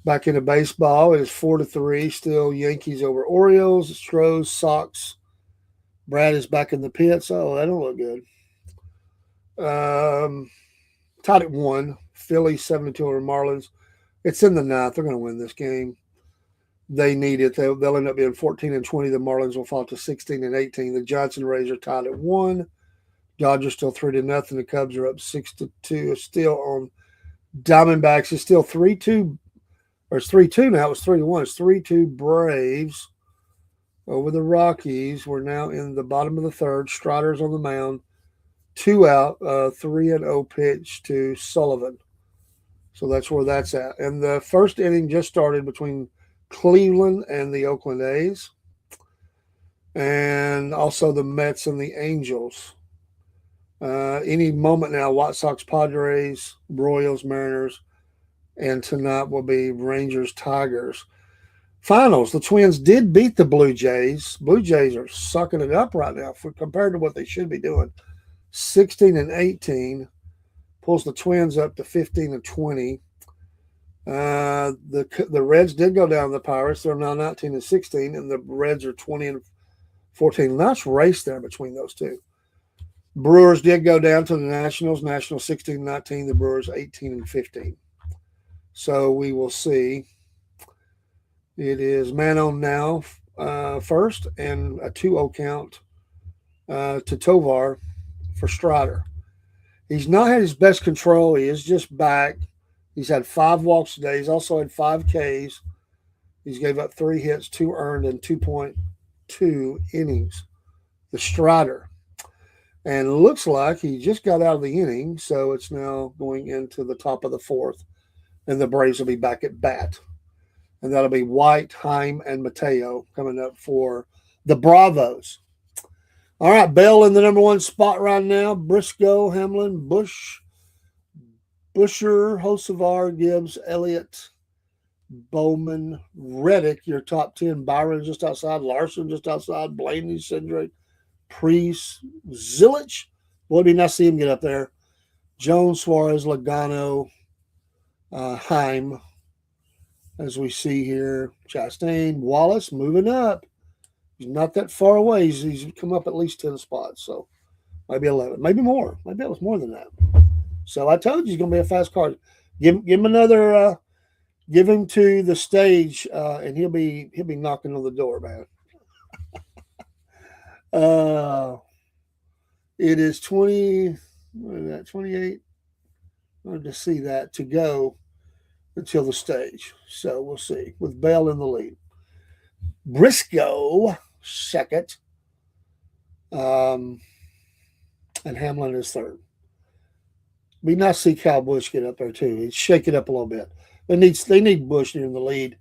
Back into baseball, it is 4-3. Still Yankees over Orioles. Stros, Sox. Brad is back in the pits. Oh, that don't look good. Tied at 1. Phillies 7-2 over Marlins. It's in the 9th. They're going to win this game. They need it. They'll end up being 14-20. The Marlins will fall to 16-18. The Giants and Rays are tied at 1. Dodgers still 3-0. The Cubs are up 6-2. Still on Diamondbacks. It's still 3-2. Or it's 3-2 now. It was 3-1. It's 3-2 Braves over the Rockies. We're now in the bottom of the 3rd. Strider's on the mound. 2 out. 3-0 pitch to Sullivan. So that's where that's at. And the first inning just started between Cleveland and the Oakland A's. And also the Mets and the Angels. Any moment now, White Sox, Padres, Royals, Mariners, and tonight will be Rangers, Tigers. Finals, the Twins did beat the Blue Jays. Blue Jays are sucking it up right now compared to what they should be doing. 16-18 pulls the Twins up to 15-20. The Reds did go down to the Pirates. They're now 19-16, and the Reds are 20-14. Nice race there between those two. Brewers did go down to the Nationals. Nationals 16-19. The Brewers 18-15. So we will see. It is man on now first, and a 2-0 count to Tovar for Strider. He's not had his best control. He is just back. He's had 5 walks today. He's also had 5 Ks. He's gave up 3 hits, 2 earned, and 2.2 innings. The Strider. And it looks like he just got out of the inning, so it's now going into the top of the 4th, and the Braves will be back at bat. And that'll be White, Heim, and Mateo coming up for the Bravos. All right, Bell in the number 1 spot right now. Briscoe, Hamlin, Busher, Hocevar, Gibbs, Elliott, Bowman, Reddick, your top 10. Byron just outside. Larson just outside. Blaney, Cindric, Priest, Zilich. Boy, it'd be nice to see him get up there. Jones, Suarez, Logano, Heim, as we see here. Chastain, Wallace moving up. He's not that far away. He's come up at least 10 spots, so maybe 11, maybe more. Maybe it was more than that. So I told you he's going to be a fast car. Give him another. Give him to the stage, and he'll be knocking on the door, man. It is 20. What is that? 28. I wanted to see that to go until the stage. So we'll see with Bell in the lead. Briscoe second, and Hamlin is third. Be nice to see Kyle Busch get up there too. He'd shake it up a little bit. They need Busch in the lead,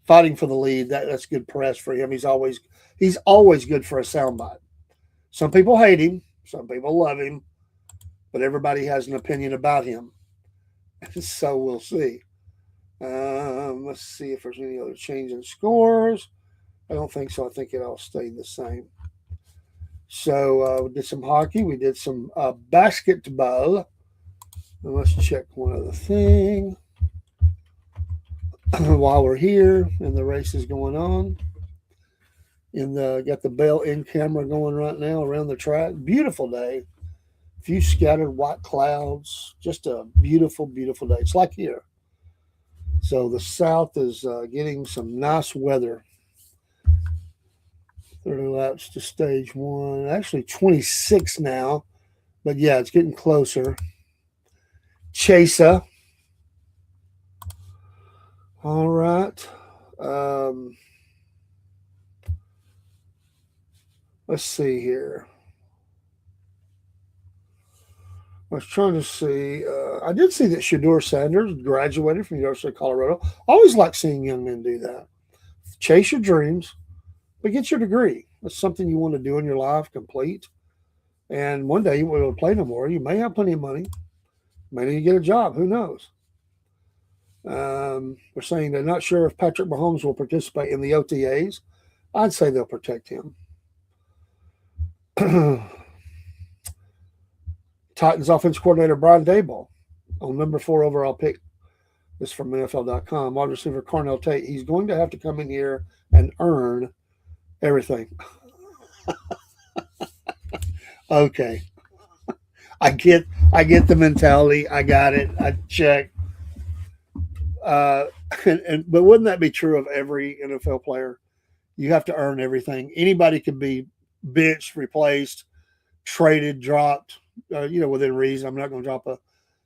fighting for the lead. That's good press for him. He's always good for a soundbite. Some people hate him, some people love him, but everybody has an opinion about him. So we'll see. Let's see if there's any other change in scores. I don't think so. I think it all stayed the same. So we did some hockey. We did some basketball. And let's check one other thing while we're here and the race is going on. Got the Bell in camera going right now around the track. Beautiful day. A few scattered white clouds. Just a beautiful, beautiful day. It's like here. So the south is getting some nice weather. 30 laps to stage 1. Actually 26 now. But yeah, it's getting closer. Chaser. All right. Let's see here. I was trying to see. I did see that Shedeur Sanders graduated from the University of Colorado. I always like seeing young men do that. Chase your dreams, but get your degree. That's something you want to do in your life, complete. And one day you won't be able to play no more. You may have plenty of money. Maybe you get a job. Who knows? We're saying they're not sure if Patrick Mahomes will participate in the OTAs. I'd say they'll protect him. Titans offense coordinator Brian Daboll on number 4 overall pick. This is from NFL.com. Wide receiver Carnell Tate. He's going to have to come in here and earn everything. Okay. I get the mentality. I got it. I check. But wouldn't that be true of every NFL player? You have to earn everything. Anybody could be benched, replaced, traded, dropped, within reason. I'm not going to drop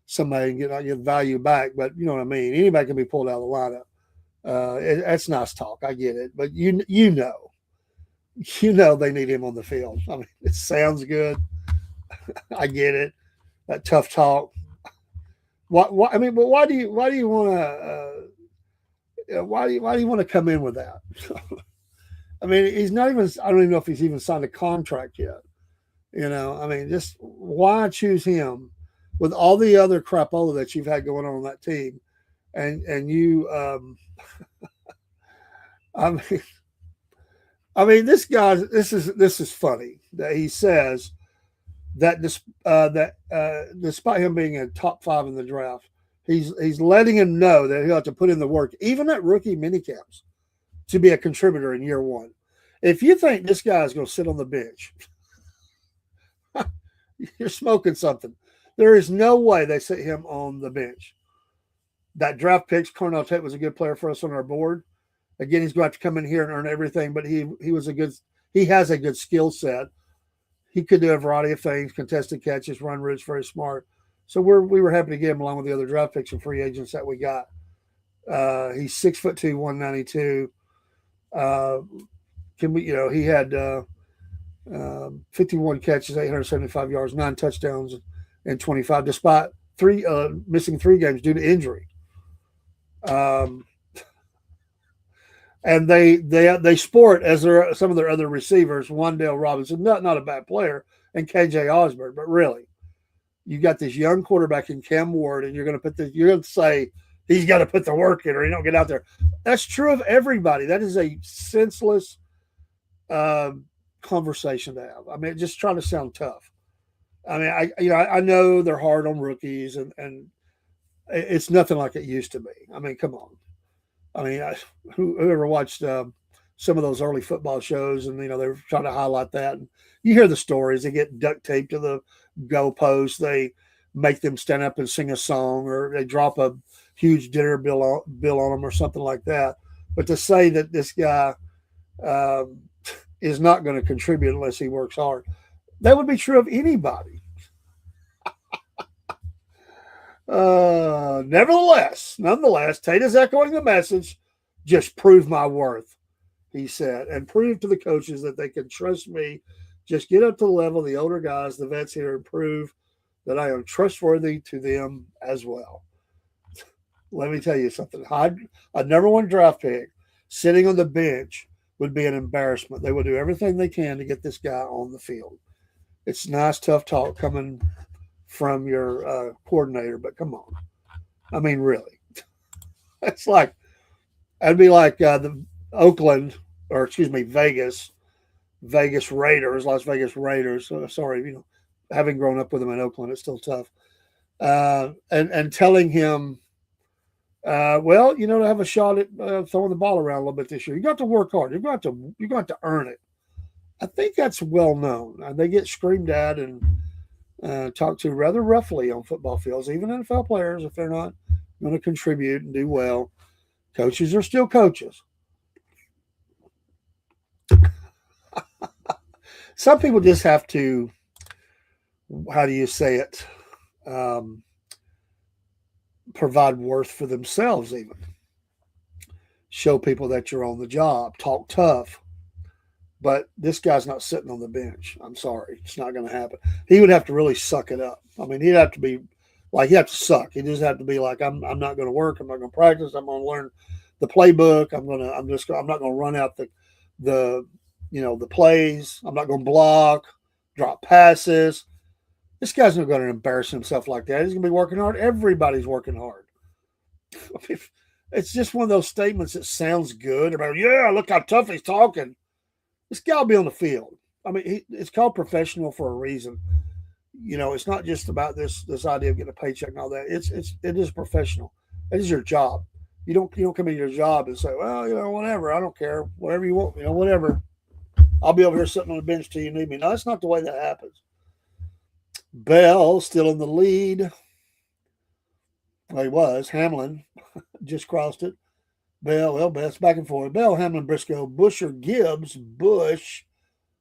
somebody and get value back, but you know what I mean. Anybody can be pulled out of the lineup. That's nice talk. I get it, but you know they need him on the field. I mean, it sounds good. I get it. That tough talk. But why do you want to? Why do you want to come in with that? I mean, he's not even. I don't even know if he's even signed a contract yet. I mean, just why choose him with all the other crapola that you've had going on that team, and you, I mean, this guy. This is funny that he says that despite him being a top 5 in the draft, he's letting him know that he'll have to put in the work, even at rookie minicamps, to be a contributor in year one. If you think this guy is going to sit on the bench, you're smoking something. There is no way they sit him on the bench. That draft picks, Cornell Tate was a good player for us on our board. Again, he's going to have to come in here and earn everything, but he has a good skill set. He could do a variety of things, contested catches, run routes, very smart. So we were happy to get him along with the other draft picks and free agents that we got. He's 6'2", 192. He had 51 catches, 875 yards, 9 touchdowns, and 25, despite missing 3 games due to injury. And they sport as some of their other receivers, Wan'Dale Robinson, not a bad player, and KJ Osborne, but really, you got this young quarterback in Cam Ward, and you're going to say he's got to put the work in or he don't get out there. That's true of everybody. That is a senseless conversation to have. I mean, just trying to sound tough. I mean, I know they're hard on rookies, and it's nothing like it used to be. I mean, come on. I mean, whoever watched some of those early football shows, and they're trying to highlight that, and you hear the stories. They get duct taped to the goalpost. They make them stand up and sing a song, or they drop a huge dinner bill on them, or something like that. But to say that this guy is not going to contribute unless he works hard, that would be true of anybody. Nonetheless, Tate is echoing the message. Just prove my worth, he said, and prove to the coaches that they can trust me. Just get up to the level of the older guys, the vets here, and prove that I am trustworthy to them as well. Let me tell you something. A number 1 draft pick sitting on the bench would be an embarrassment. They will do everything they can to get this guy on the field. It's nice, tough talk coming from your coordinator, but come on. I mean, really. It's like, that'd be like the Vegas Raiders, Las Vegas Raiders. Sorry, having grown up with them in Oakland, it's still tough. And telling him, to have a shot at throwing the ball around a little bit this year, you got to work hard. You're going to earn it. I think that's well known. They get screamed at and talked to rather roughly on football fields, even NFL players, if they're not going to contribute and do well. Coaches are still coaches. Some people just have to, how do you say it, provide worth for themselves even. Show people that you're on the job. Talk tough. But this guy's not sitting on the bench. I'm sorry. It's not going to happen. He would have to really suck it up. I mean, he'd have to be like, he'd have to suck. He just have to be like, I'm not going to work. I'm not going to practice. I'm going to learn the playbook. I'm not going to run out the plays. I'm not going to block, drop passes. This guy's not going to embarrass himself like that. He's going to be working hard. Everybody's working hard. It's just one of those statements that sounds good about, yeah, look how tough he's talking. This guy will be on the field. I mean, it's called professional for a reason. It's not just about this idea of getting a paycheck and all that. It is professional. It is your job. You don't come into your job and say, well, whatever. I don't care. Whatever you want, whatever. I'll be over here sitting on the bench till you need me. No, that's not the way that happens. Bell still in the lead. Well, he was. Hamlin just crossed it. Bell, Bell's back and forth. Bell, Hamlin, Briscoe, Busher, Gibbs, Bush,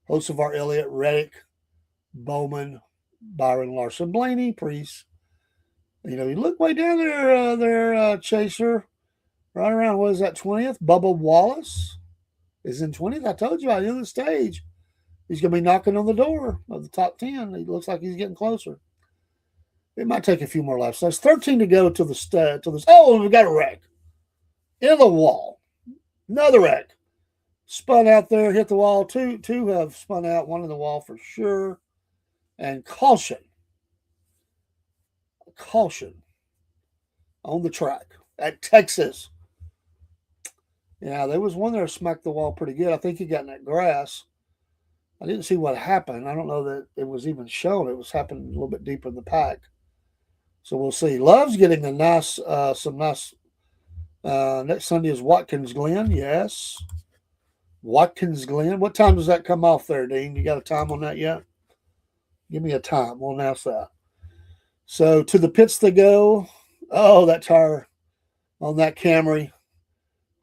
Hocevar, Elliott, Reddick, Bowman, Byron, Larson, Blaney, Priest. You look way down there, Chaser, right around, what is that, 20th? Bubba Wallace is in 20th. I told you, at the end of the stage, he's going to be knocking on the door of the top 10. He looks like he's getting closer. It might take a few more laps. There's 13 to go to the oh, we got a wreck. In the wall. Another wreck. Spun out there, hit the wall. Two have spun out, one in the wall for sure. And caution on the track at Texas. Yeah, there was one there smacked the wall pretty good. I think he got in that grass. I didn't see what happened. I don't know that it was even shown. It was happening a little bit deeper in the pack. So we'll see. Love's getting next Sunday is Watkins Glen. Yes. Watkins Glen. What time does that come off there, Dean? You got a time on that yet? Give me a time. We'll announce that. So to the pits they go. Oh, that tire on that Camry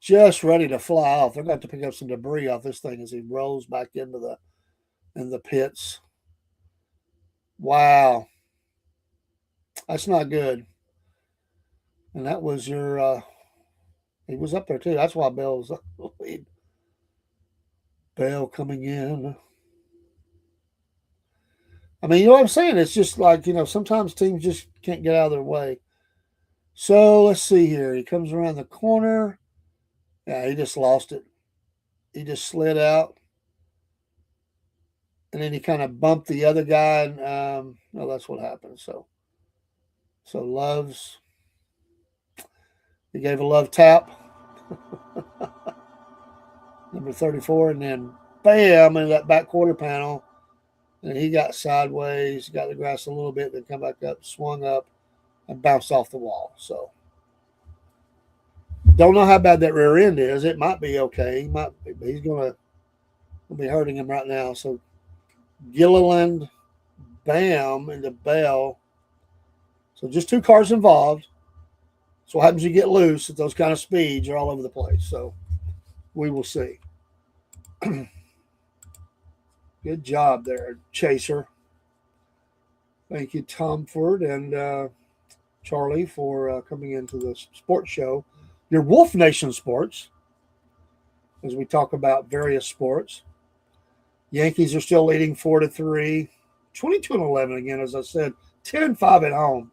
just ready to fly off. They're going to have to pick up some debris off this thing as he rolls back into the pits. Wow. That's not good. And that was your he was up there too. That's why Bell was up the lead. Bell coming in. I mean, you know what I'm saying? It's just like, sometimes teams just can't get out of their way. So let's see here. He comes around the corner. Yeah, he just lost it. He just slid out. And then he kind of bumped the other guy. And no, that's what happened. So Love's. He gave a Love tap. Number 34. And then bam, into that back quarter panel. And he got sideways, got the grass a little bit, then come back up, swung up, and bounced off the wall. So, don't know how bad that rear end is. It might be okay. He's going to be hurting him right now. So, Gilliland, bam, into Bell. So, just 2 cars involved. So, what happens? You get loose at those kind of speeds. You're all over the place. So, we will see. Good job there, Chaser. Thank you, Tom Ford and Charlie, for coming into the sports show. Your Wolf Nation Sports, as we talk about various sports. Yankees are still leading 4-3. 22-11 again, as I said. 10-5 at home.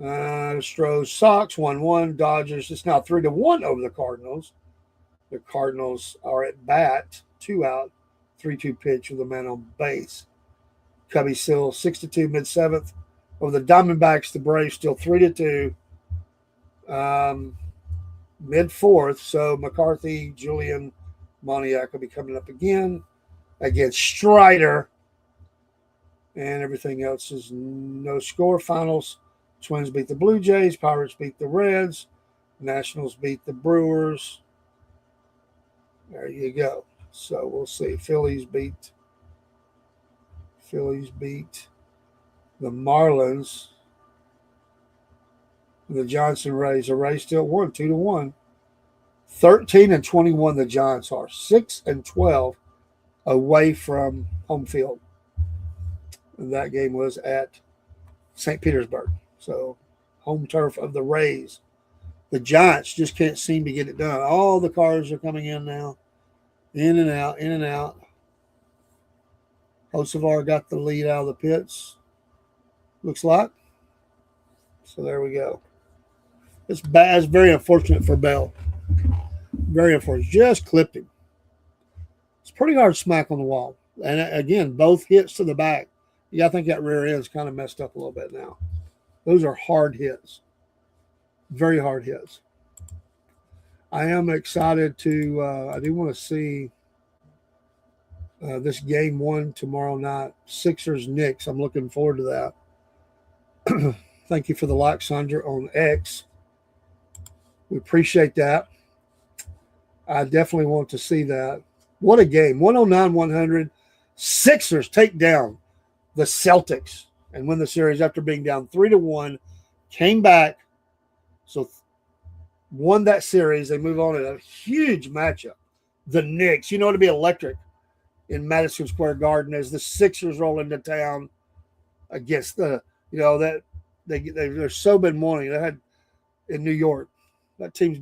Astros, Sox 1-1. Dodgers, it's now 3-1 over the Cardinals. The Cardinals are at bat, 2 out. 3-2 pitch with a man on base. Cubby still 6-2 mid-7th. Over the Diamondbacks, the Braves still 3-2 mid-4th. So McCarthy, Julian, Moniak will be coming up again against Strider. And everything else is no score. Finals, Twins beat the Blue Jays. Pirates beat the Reds. Nationals beat the Brewers. There you go. So we'll see. Phillies beat the Marlins. The Johnson Rays. The Rays still won 2-1. 13-21 the Giants are. 6-12 away from home field. And that game was at St. Petersburg. So home turf of the Rays. The Giants just can't seem to get it done. All the cars are coming in now. In and out, in and out. Hocevar got the lead out of the pits. Looks like. So there we go. It's bad. It's very unfortunate for Bell. Very unfortunate. Just clipped him. It's pretty hard smack on the wall. And again, both hits to the back. Yeah, I think that rear end's kind of messed up a little bit now. Those are hard hits. Very hard hits. I am excited to I do want to see this game 1 tomorrow night. Sixers Knicks. I'm looking forward to that. Thank you for the like, Sandra, on X. We appreciate that. I definitely want to see that. What a game. 109-100. Sixers take down the Celtics and win the series after being down 3-1. Came back. So won that series. They move on in a huge matchup. The Knicks, it'll be electric in Madison Square Garden as the Sixers roll into town against that they've so been wanting. They had in New York. That team's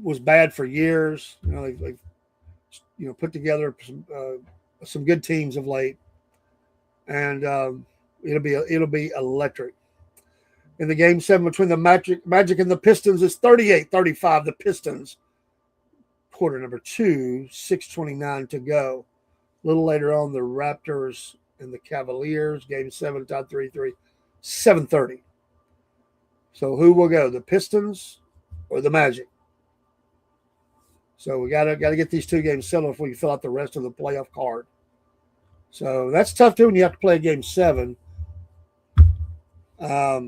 was bad for years. They've put together some good teams of late, and it'll be electric. In the game 7 between the Magic and the Pistons, it's 38-35. The Pistons, quarter number 2, 6:29 to go. A little later on, the Raptors and the Cavaliers. Game 7 tied 3-3, 7:30. So who will go, the Pistons or the Magic? So we gotta get these two games settled before you fill out the rest of the playoff card. So that's tough too when you have to play a game 7. Yeah,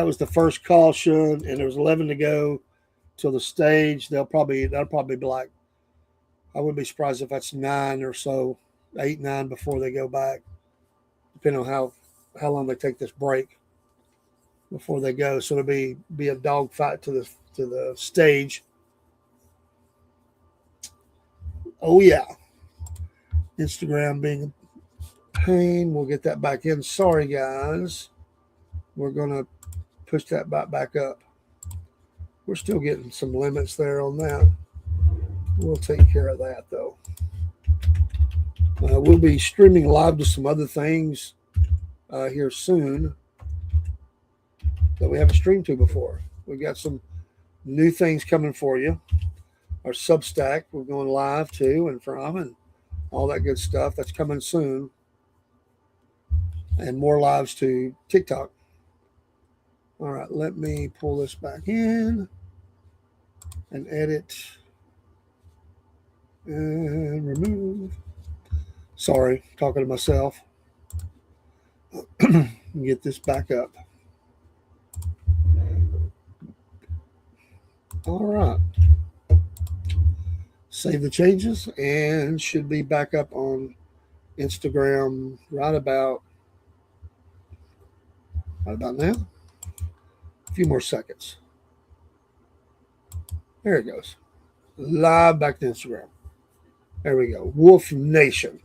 it was the first caution, and there was 11 to go till the stage. That'll probably be like, I wouldn't be surprised if that's 9 or so, 8, 9 before they go back, depending on how long they take this break before they go. So it'll be a dogfight to the stage. Oh yeah, Instagram being a pain. We'll get that back in. Sorry guys, we're gonna push that back up. We're still getting some limits there on that. We'll take care of that though. We'll be streaming live to some other things here soon that we haven't streamed to before. We've got some new things coming for you. Our Substack, we're going live to and from, and all that good stuff. That's coming soon. And more lives to TikTok. All right, let me pull this back in and edit and remove. Sorry, talking to myself. Get this back up. All right. Save the changes and should be back up on Instagram right about now. A few more seconds. There it goes. Live back to Instagram. There we go. Wolf Nation.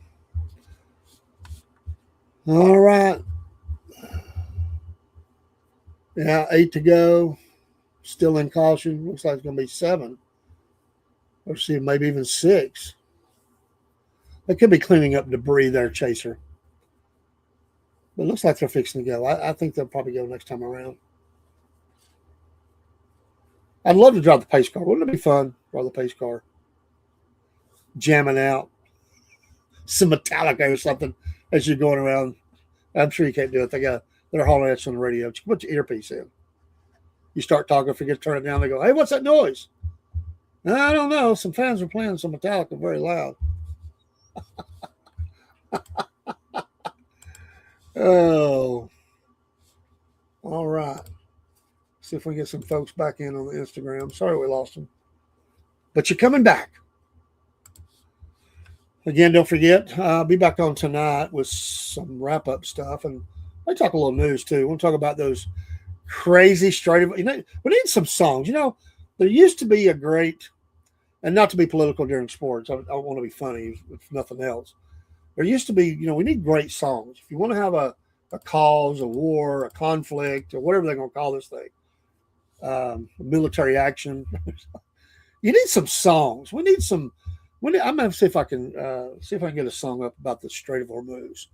All right. Yeah, 8 to go. Still in caution. Looks like it's going to be 7. Let's see, maybe even 6. They could be cleaning up debris there, Chaser. But it looks like they're fixing to go. I think they'll probably go next time around. I'd love to drive the pace car. Wouldn't it be fun? Drive the pace car. Jamming out. Some Metallica or something as you're going around. I'm sure you can't do it. They're hollering at you on the radio. You put your earpiece in. You start talking, forget to turn it down. They go, hey, what's that noise? I don't know. Some fans are playing some Metallica very loud. Oh. All right. See if we can get some folks back in on the Instagram. Sorry we lost them. But you're coming back. Again, don't forget, I'll be back on tonight with some wrap-up stuff. And I talk a little news, too. We'll talk about those crazy straight. We need some songs. There used to be a great, and not to be political during sports. I don't want to be funny, if nothing else. There used to be, we need great songs. If you want to have a cause, a war, a conflict, or whatever they're going to call this thing, military action, you need some songs. We need some. I'm going to see if I can get a song up about the Strait of Hormuz.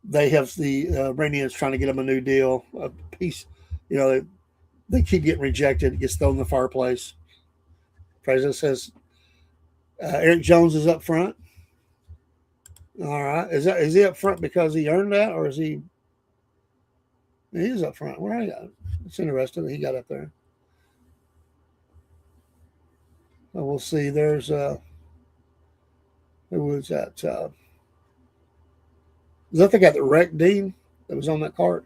They have the Iranians trying to get them a new deal, a peace. They keep getting rejected. It gets thrown in the fireplace. President says Eric Jones is up front. All right, is he up front because he earned that, or is he? He is up front. Where are you? It's interesting that he got up there. Well, we'll see. There's who was that? Is that the guy that wrecked Dean that was on that cart?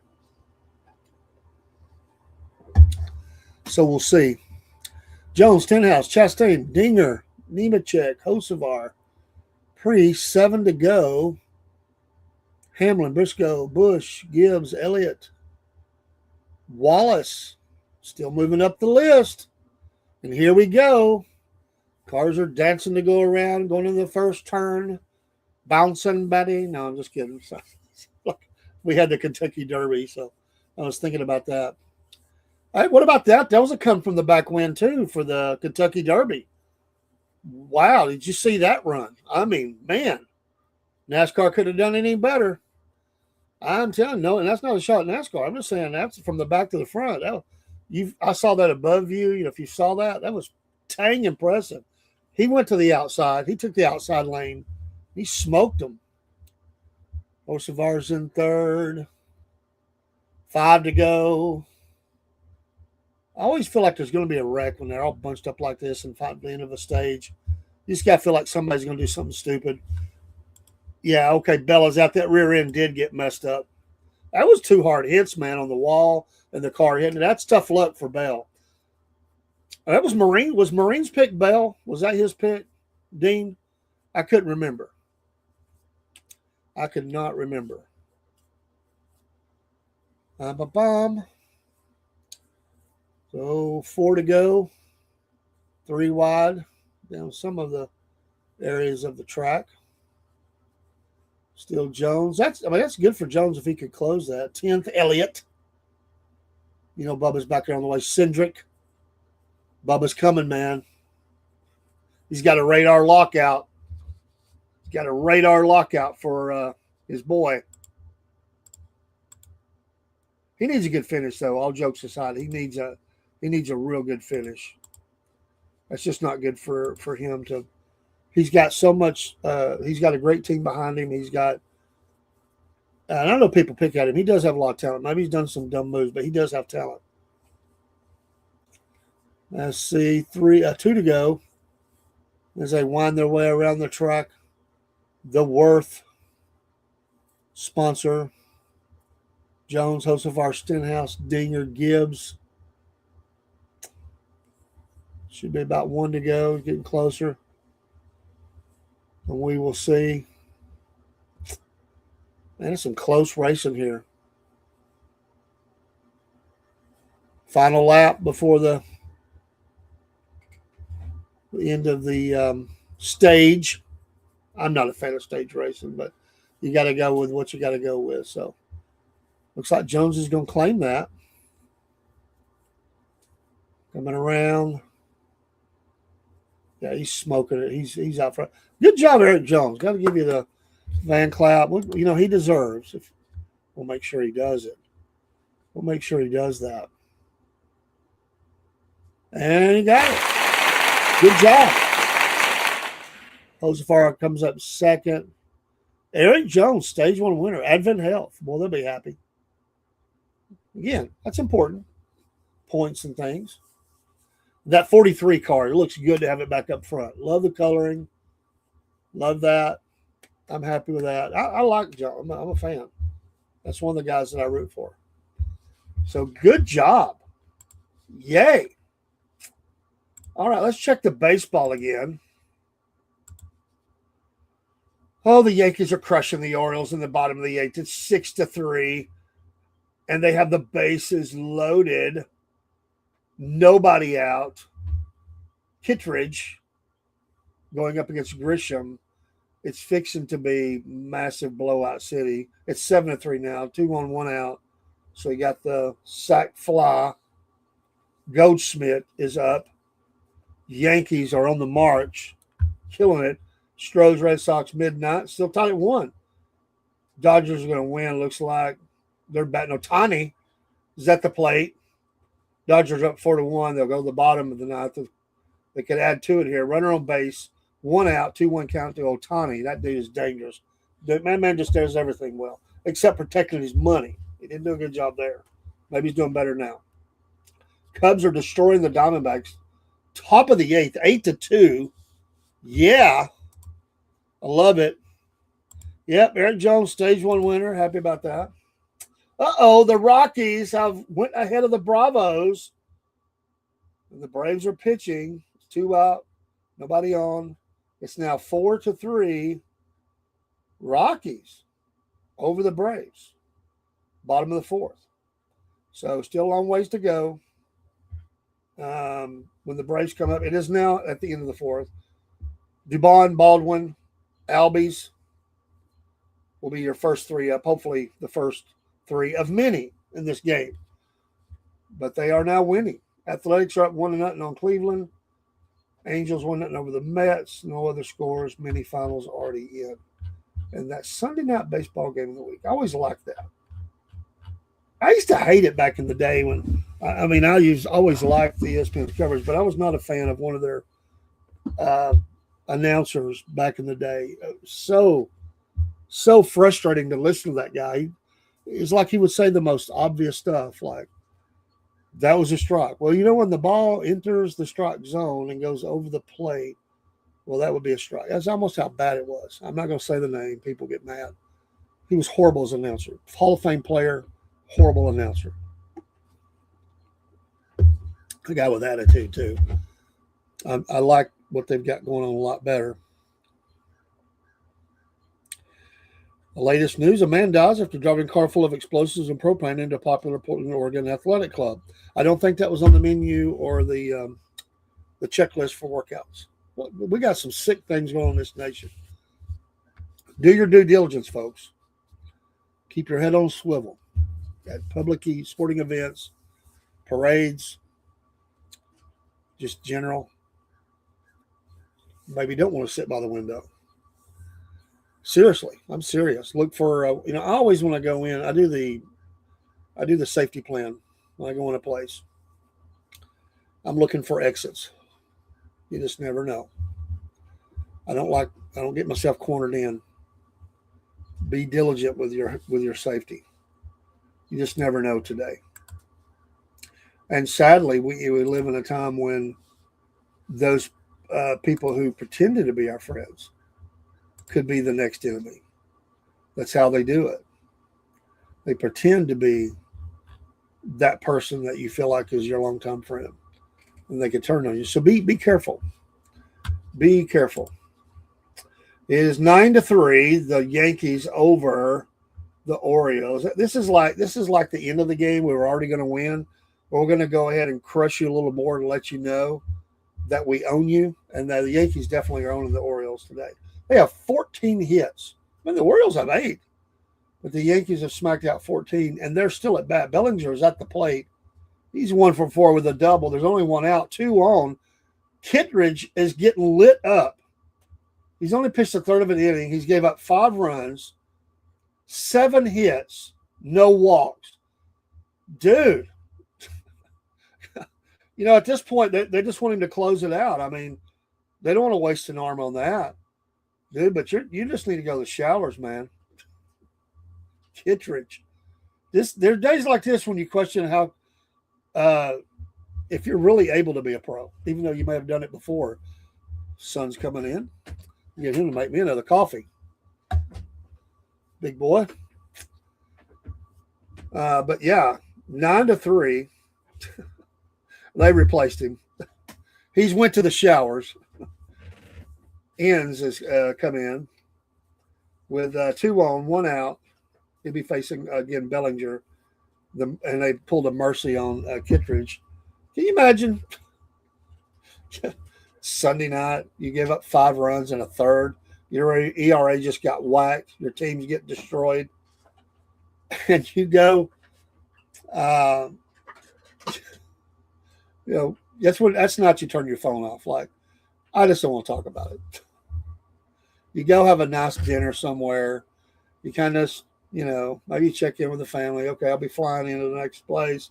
So we'll see. Jones, Tenhouse, Chastain, Dinger, Nemechek, Hocevar, Priest, 7 to go. Hamlin, Briscoe, Bush, Gibbs, Elliott, Wallace, still moving up the list. And here we go. Cars are dancing to go around, going in the first turn, bouncing, Betty. No, I'm just kidding. So, we had the Kentucky Derby, so I was thinking about that. All right, what about that? That was a come from the back win, too, for the Kentucky Derby. Wow, did you see that run? I mean, man, NASCAR could have done any better. I'm telling you, no, and that's not a shot at NASCAR. I'm just saying that's from the back to the front. I saw that above you. If you saw that, that was dang impressive. He went to the outside. He took the outside lane. He smoked them. Hocevar's in third. 5 to go. I always feel like there's going to be a wreck when they're all bunched up like this and fight at the end of a stage. You just got to feel like somebody's going to do something stupid. Yeah, okay, Bella's out. That rear end did get messed up. That was 2 hard hits, man, on the wall and the car hitting. That's tough luck for Bell. That was Marine. Was Marine's pick Bell? Was that his pick, Dean? I couldn't remember. I could not remember. Ba-bum. So 4 to go. 3 wide down some of the areas of the track. Still Jones. That's good for Jones if he could close that. 10th, Elliott. You know, Bubba's back there on the way. Cindric. Bubba's coming, man. He's got a radar lockout. He's got a radar lockout for his boy. He needs a good finish, though. All jokes aside, he needs a real good finish. That's just not good for him to. He's got so much. He's got a great team behind him. He's got. I don't know. People pick at him. He does have a lot of talent. Maybe he's done some dumb moves, but he does have talent. Let's see, 2 to go as they wind their way around the track. The Worth sponsor. Jones, Hocevar, Stenhouse, Dinger, Gibbs. Should be about 1 to go, getting closer. And we will see. Man, there's some close racing here. Final lap before the end of the stage. I'm not a fan of stage racing, but you got to go with what you got to go with. So looks like Jones is going to claim that. Coming around. Yeah, he's smoking it. He's out front. Good job, Eric Jones. Got to give you the Van Clap. You know, he deserves. We'll make sure he does it. We'll make sure he does that. And he got it. Good job. Hocevar comes up second. Eric Jones, stage 1 winner. Advent Health. Boy, they'll be happy. Again, that's important. Points and things. That 43 car, it looks good to have it back up front. Love the coloring. Love that. I'm happy with that. I like John. I'm a fan. That's one of the guys that I root for. So good job. Yay. All right, let's check the baseball again. Oh, the Yankees are crushing the Orioles in the bottom of the 8th. It's 6-3. And they have the bases loaded. Nobody out. Kittredge going up against Grisham. It's fixing to be massive blowout city. It's 7-3 now. 2 on, 1 out. So you got the sac fly. Goldschmidt is up. Yankees are on the march. Killing it. Stros, Red Sox, midnight. Still tied at 1. Dodgers are going to win, looks like. They're batting. Ohtani is at the plate. Dodgers up 4-1. They'll go to the bottom of the 9th. They could add to it here. Runner on base. 1 out. 2-1 count to Ohtani. That dude is dangerous. The man just does everything well, except protecting his money. He didn't do a good job there. Maybe he's doing better now. Cubs are destroying the Diamondbacks. Top of the 8th. 8-2. Yeah. I love it. Yep, Eric Jones, stage 1 winner. Happy about that. The Rockies have went ahead of the Bravos. And the Braves are pitching. It's 2 out. Nobody on. It's now 4-3. Rockies over the Braves. Bottom of the 4th. So still a long ways to go. When the Braves come up, it is now at the end of the 4th. Dubon, Baldwin, Albies will be your first 3 up. Hopefully the first 3 of many in this game. But they are now winning. Athletics are up 1-0 on Cleveland. Angels 1-0 over the Mets. No other scores. Mini finals already in. And that Sunday night baseball game of the week. I always liked that. I used to hate it back in the day when I always liked the ESPN coverage, but I was not a fan of one of their announcers back in the day. So frustrating to listen to that guy. It's like he would say the most obvious stuff, like, that was a strike. Well, when the ball enters the strike zone and goes over the plate, well, that would be a strike. That's almost how bad it was. I'm not going to say the name. People get mad. He was horrible as an announcer. Hall of Fame player, horrible announcer. A guy with attitude, too. I like what they've got going on a lot better. The latest news, a man dies after driving a car full of explosives and propane into a popular Portland, Oregon athletic club. I don't think that was on the menu or the checklist for workouts. We got some sick things going on in this nation. Do your due diligence, folks. Keep your head on swivel at public sporting events, parades, just general. Maybe don't want to sit by the window. Seriously, I'm serious. Look for, I always, when I go in, I do the safety plan when I go in a place. I'm looking for exits. You just never know. I don't get myself cornered in. Be diligent with your safety. You just never know today. And sadly, we live in a time when those people who pretended to be our friends could be the next enemy. That's how they do it. They pretend to be that person that you feel like is your longtime friend, and they could turn on you. So be careful. Be careful. It is 9-3. The Yankees over the Orioles. This is like the end of the game. We were already going to win. We're going to go ahead and crush you a little more to let you know that we own you, and that the Yankees definitely are owning the Orioles today. They have 14 hits. I mean, the Orioles have 8, but the Yankees have smacked out 14, and they're still at bat. Bellinger is at the plate. He's 1 for 4 with a double. There's only 1 out, 2 on. Kittredge is getting lit up. He's only pitched a third of an inning. He's gave up 5 runs, 7 hits, no walks. Dude, at this point, they just want him to close it out. I mean, they don't want to waste an arm on that. Dude, but you just need to go to the showers, man. Kittredge. There are days like this when you question how, if you're really able to be a pro, even though you may have done it before. Sun's coming in. Get him to make me another coffee. Big boy. But yeah, 9-3. They replaced him. He's went to the showers. Ends has come in with 2 on, 1 out. He'll be facing, again, Bellinger. And they pulled a mercy on Kittredge. Can you imagine? Sunday night, you give up 5 runs in a third. Your ERA just got whacked. Your teams get destroyed. And you go, that's not you turn your phone off. Like, I just don't want to talk about it. You go have a nice dinner somewhere. You kind of, maybe check in with the family. Okay, I'll be flying into the next place.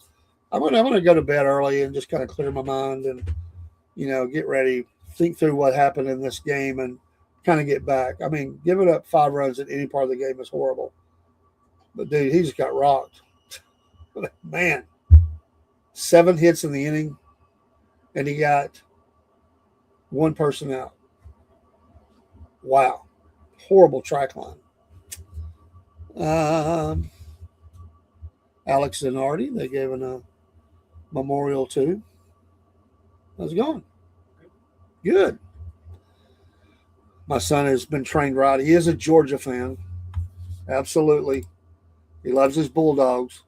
I'm gonna go to bed early and just kind of clear my mind and, get ready, think through what happened in this game and kind of get back. I mean, giving up 5 runs in any part of the game is horrible. But, dude, he just got rocked. Man, 7 hits in the inning, and he got 1 person out. Wow. Horrible track line. Alex Zanardi, they gave a memorial to. How's it going? Good. My son has been trained right. He is a Georgia fan. Absolutely. He loves his Bulldogs.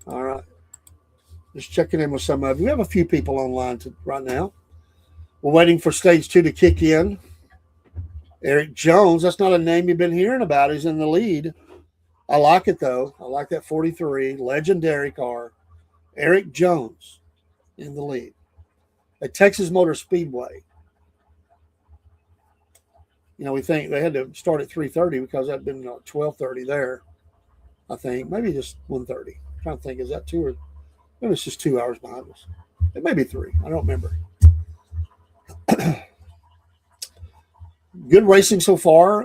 All right. Just checking in with some of you. We have a few people online right now. We're waiting for stage 2 to kick in. Eric Jones, that's not a name you've been hearing about. He's in the lead. I like it, though. I like that 43. Legendary car. Eric Jones in the lead. At Texas Motor Speedway. We think they had to start at 3:30 because that had been 12:30 there, I think. Maybe just 1:30. I'm trying to think, is that 2 or maybe it's just 2 hours behind us. It may be 3. I don't remember. good racing so far.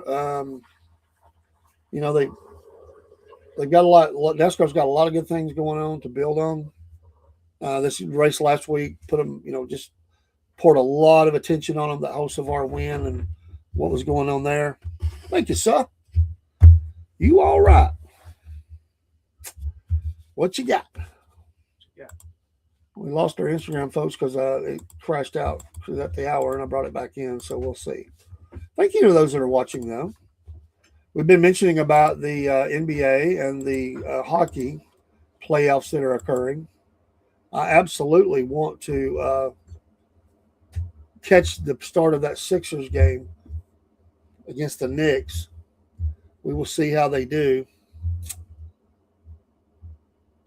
You know, they've got a lot. NASCAR's got a lot of good things going on to build on. This race last week put them, you know, just poured a lot of attention on them. That whole Savard win and what was going on there. Thank you, sir. You all right? What you got? We lost our Instagram, folks, because it crashed out at the hour, and I brought it back in, so we'll see. Thank you to those that are watching, though. We've been mentioning about the NBA and the hockey playoffs that are occurring. I absolutely want to catch the start of that Sixers game against the Knicks. We will see how they do.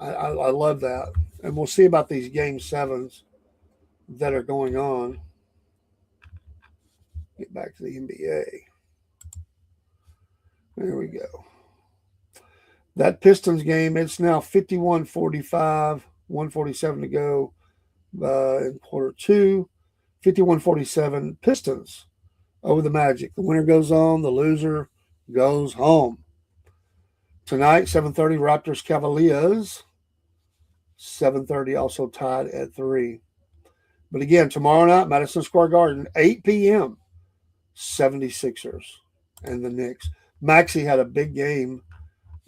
I love that. And we'll see about these game 7s that are going on. Get back to the NBA. There we go. That Pistons game, it's now 51-45, 147 to go in quarter 2. 51-47 Pistons over the Magic. The winner goes on, the loser goes home. Tonight, 7:30, Raptors Cavaliers. 7:30 also tied at 3. But again, tomorrow night, Madison Square Garden, 8 p.m., 76ers and the Knicks. Maxey had a big game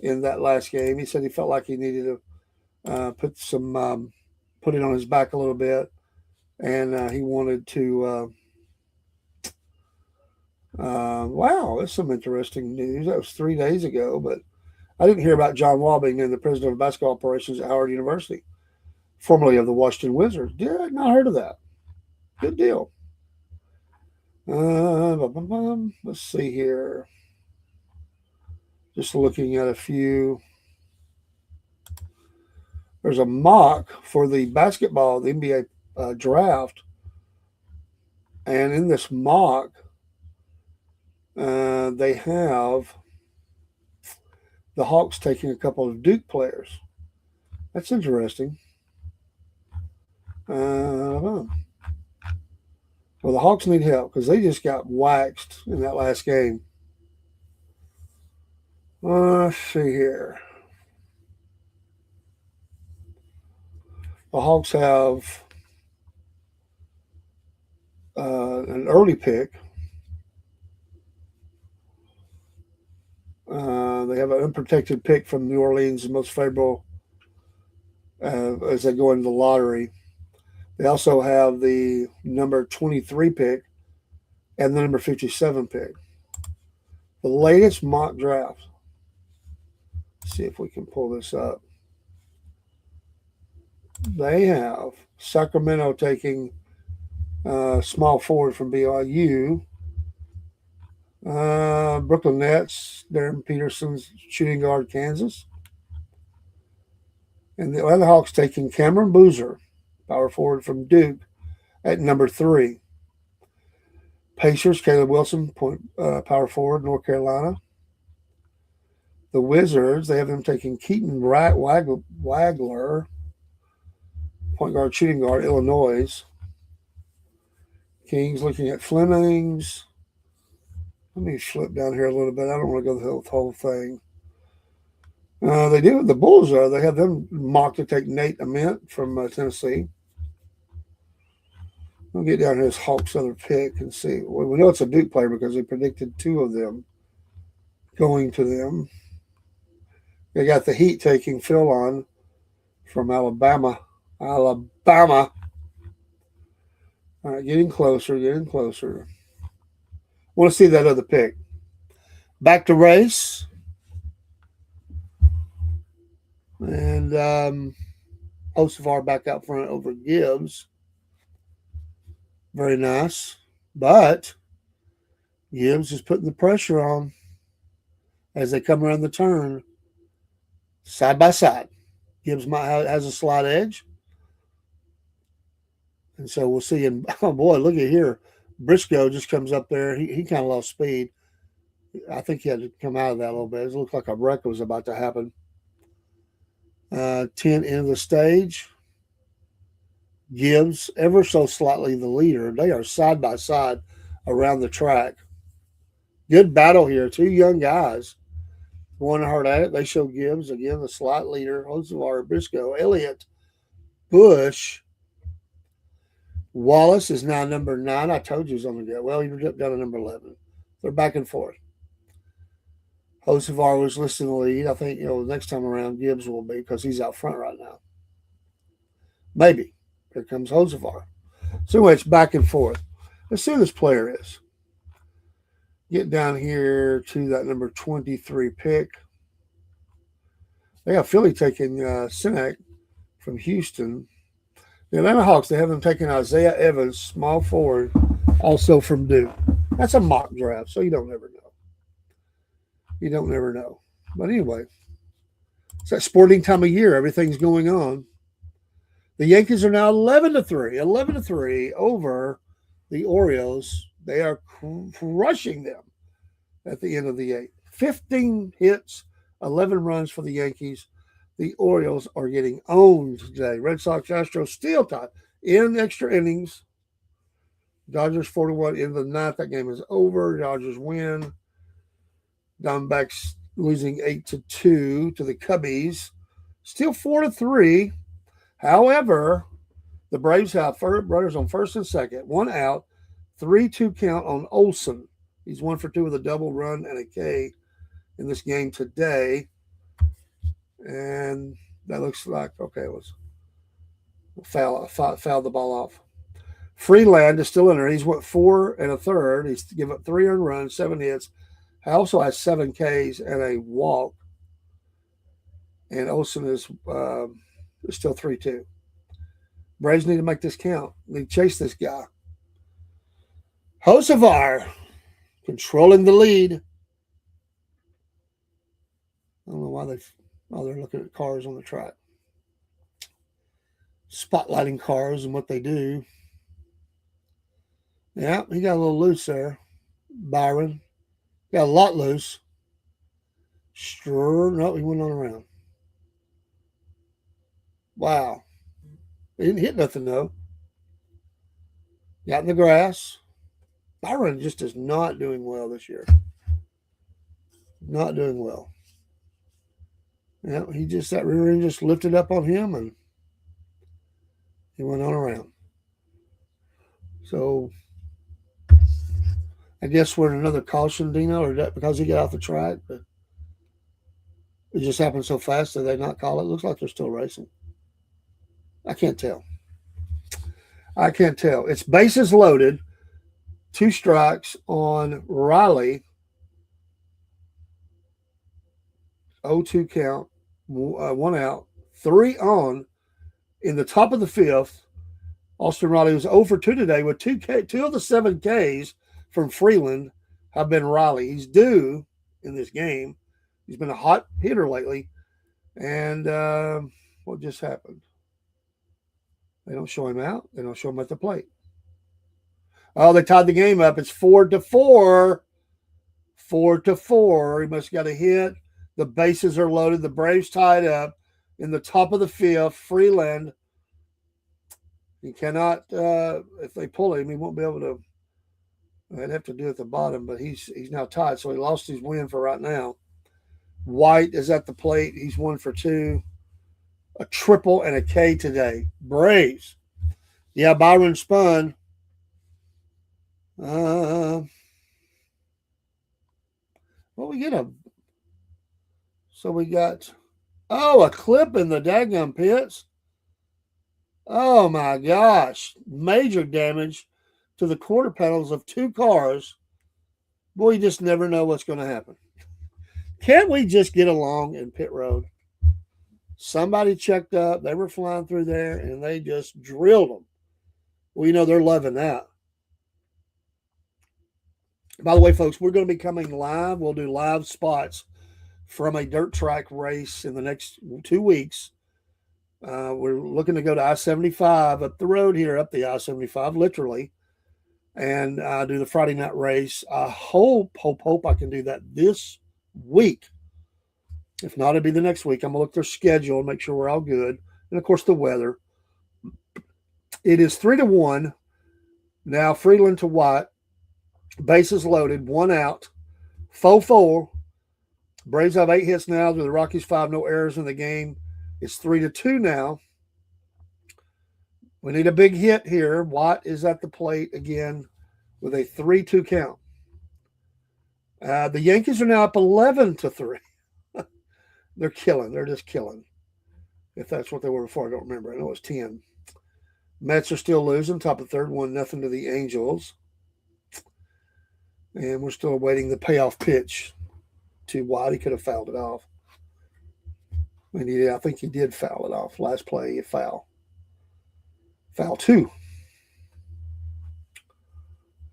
in that last game. He said he felt like he needed to put it on his back a little bit, and he wanted to wow, that's some interesting news. That was 3 days ago, but I didn't hear about John Wall being the president of basketball operations at Howard University, formerly of the Washington Wizards. Yeah, I'd not heard of that. Good deal. Let's see here. Just looking at a few. There's a mock for the basketball, the NBA draft. And in this mock, they have the Hawks taking a couple of Duke players. That's interesting. Well, the Hawks need help because they just got waxed in that last game. Let's see here. The Hawks have an early pick. They have an unprotected pick from New Orleans, the most favorable as they go into the lottery. They also have the number 23 pick and the number 57 pick. The latest mock draft. Let's see if we can pull this up. They have Sacramento taking small forward from BYU. Brooklyn Nets, Darren Peterson's shooting guard, Kansas. And the Atlanta Hawks taking Cameron Boozer, power forward from Duke, at number 3. Pacers, Caleb Wilson, power forward, North Carolina. The Wizards, they have them taking Keaton Wagler, point guard, shooting guard, Illinois. Kings looking at Flemings. Let me flip down here a little bit. I don't want to go the whole thing. They do. The Bulls are. They have them mocked to take Nate Ament from Tennessee. We'll get down to this Hawks other pick and see. Well, we know it's a Duke player because they predicted 2 of them going to them. They got the Heat taking Philon from Alabama. All right, getting closer. Want to see that other pick. Back to race. And Hocevar back out front over Gibbs. Very nice. But Gibbs is putting the pressure on as they come around the turn. Side by side. Gibbs has a slight edge. And so we'll see. And oh boy, look at here. Briscoe just comes up there. He kind of lost speed. I think he had to come out of that a little bit. It looked like a wreck was about to happen. 10 into the stage. Gibbs ever so slightly the leader. They are side by side around the track. Good battle here. Two young guys going hard at it. They show Gibbs, again, the slot leader, Hocevar, Briscoe, Elliott, Bush. Wallace is now number 9. I told you he was on the go. Well, he dropped down to number 11. They're back and forth. Hocevar was listed in the lead. I think, the next time around, Gibbs will be because he's out front right now. Maybe. Here comes Hocevar. So anyway, it's back and forth. Let's see who this player is. Get down here to that number 23 pick. They got Philly taking Sinek from Houston. The Atlanta Hawks, they have them taking Isaiah Evans, small forward, also from Duke. That's a mock draft, so you don't never know. You don't never know. But anyway, it's that sporting time of year. Everything's going on. The Yankees are now 11-3. 11-3 over the Orioles. They are crushing them at the end of the 8th. 15 hits, 11 runs for the Yankees. The Orioles are getting owned today. Red Sox, Astros still tied in extra innings. Dodgers 4-1 in the 9th. That game is over. Dodgers win. Diamondbacks losing 8-2 to the Cubbies. Still 4-3. However, the Braves have runners on first and second. 1 out. 3-2 count on Olsen. He's 1 for 2 with a double run and a K in this game today. And that looks like, okay, it was fouled the ball off. Freeland is still in there. He's 4 1/3. He's given up 3 earned runs, 7 hits. He also has 7 Ks and a walk. And Olsen is still 3-2. Braves need to make this count. They chase this guy. Hocevar controlling the lead. I don't know why they're looking at cars on the track. Spotlighting cars and what they do. Yeah, he got a little loose there. Byron. Got a lot loose. Sure. No, he went on around. Wow. He didn't hit nothing, though. Got in the grass. Byron just is not doing well this year. Not doing well. Yeah, that rear end just lifted up on him and he went on around. So I guess we're in another caution, Dino, or that because he got off the track, but it just happened so fast that they not call it. Looks like they're still racing. I can't tell. It's bases loaded, 2 strikes on Riley. 0-2 count, 1 out, 3 on in the top of the 5th. Austin Riley was 0 for 2 today with 2 of the 7 Ks from Freeland have been Riley. He's due in this game. He's been a hot hitter lately. And what just happened? They don't show him out. They don't show him at the plate. Oh, they tied the game up. It's 4-4. 4-4. He must have got a hit. The bases are loaded. The Braves tied up in the top of the 5th. Freeland. He cannot, if they pull him, he won't be able to. They'd have to do it at the bottom, but he's now tied, so he lost his win for right now. White is at the plate. He's 1 for 2. A triple and a K today. Braves. Yeah, Byron spun. Well, we get a. So we got, a clip in the daggum pits. Oh my gosh. Major damage to the quarter panels of 2 cars. Boy, you just never know what's going to happen. Can't we just get along in pit road? Somebody checked up. They were flying through there and they just drilled them. Well, they're loving that. By the way, folks, we're going to be coming live. We'll do live spots from a dirt track race in the next 2 weeks. We're looking to go to I-75 up the road here, up the I-75, literally, and do the Friday night race. I hope I can do that this week. If not, it'll be the next week. I'm going to look at their schedule and make sure we're all good. And, of course, the weather. It is 3-1. Now, Freeland to White. Bases loaded, 1 out. 4-4. Braves have 8 hits now. The Rockies 5, no errors in the game. It's 3-2 now. We need a big hit here. Watt is at the plate again with a 3-2 count. The Yankees are now up 11-3. They're killing. They're just killing. If that's what they were before, I don't remember. I know it's 10. Mets are still losing. Top of third, 1-0 to the Angels. And we're still awaiting the payoff pitch to Watt. He could have fouled it off. And I think he did foul it off. Last play, a foul. Foul 2.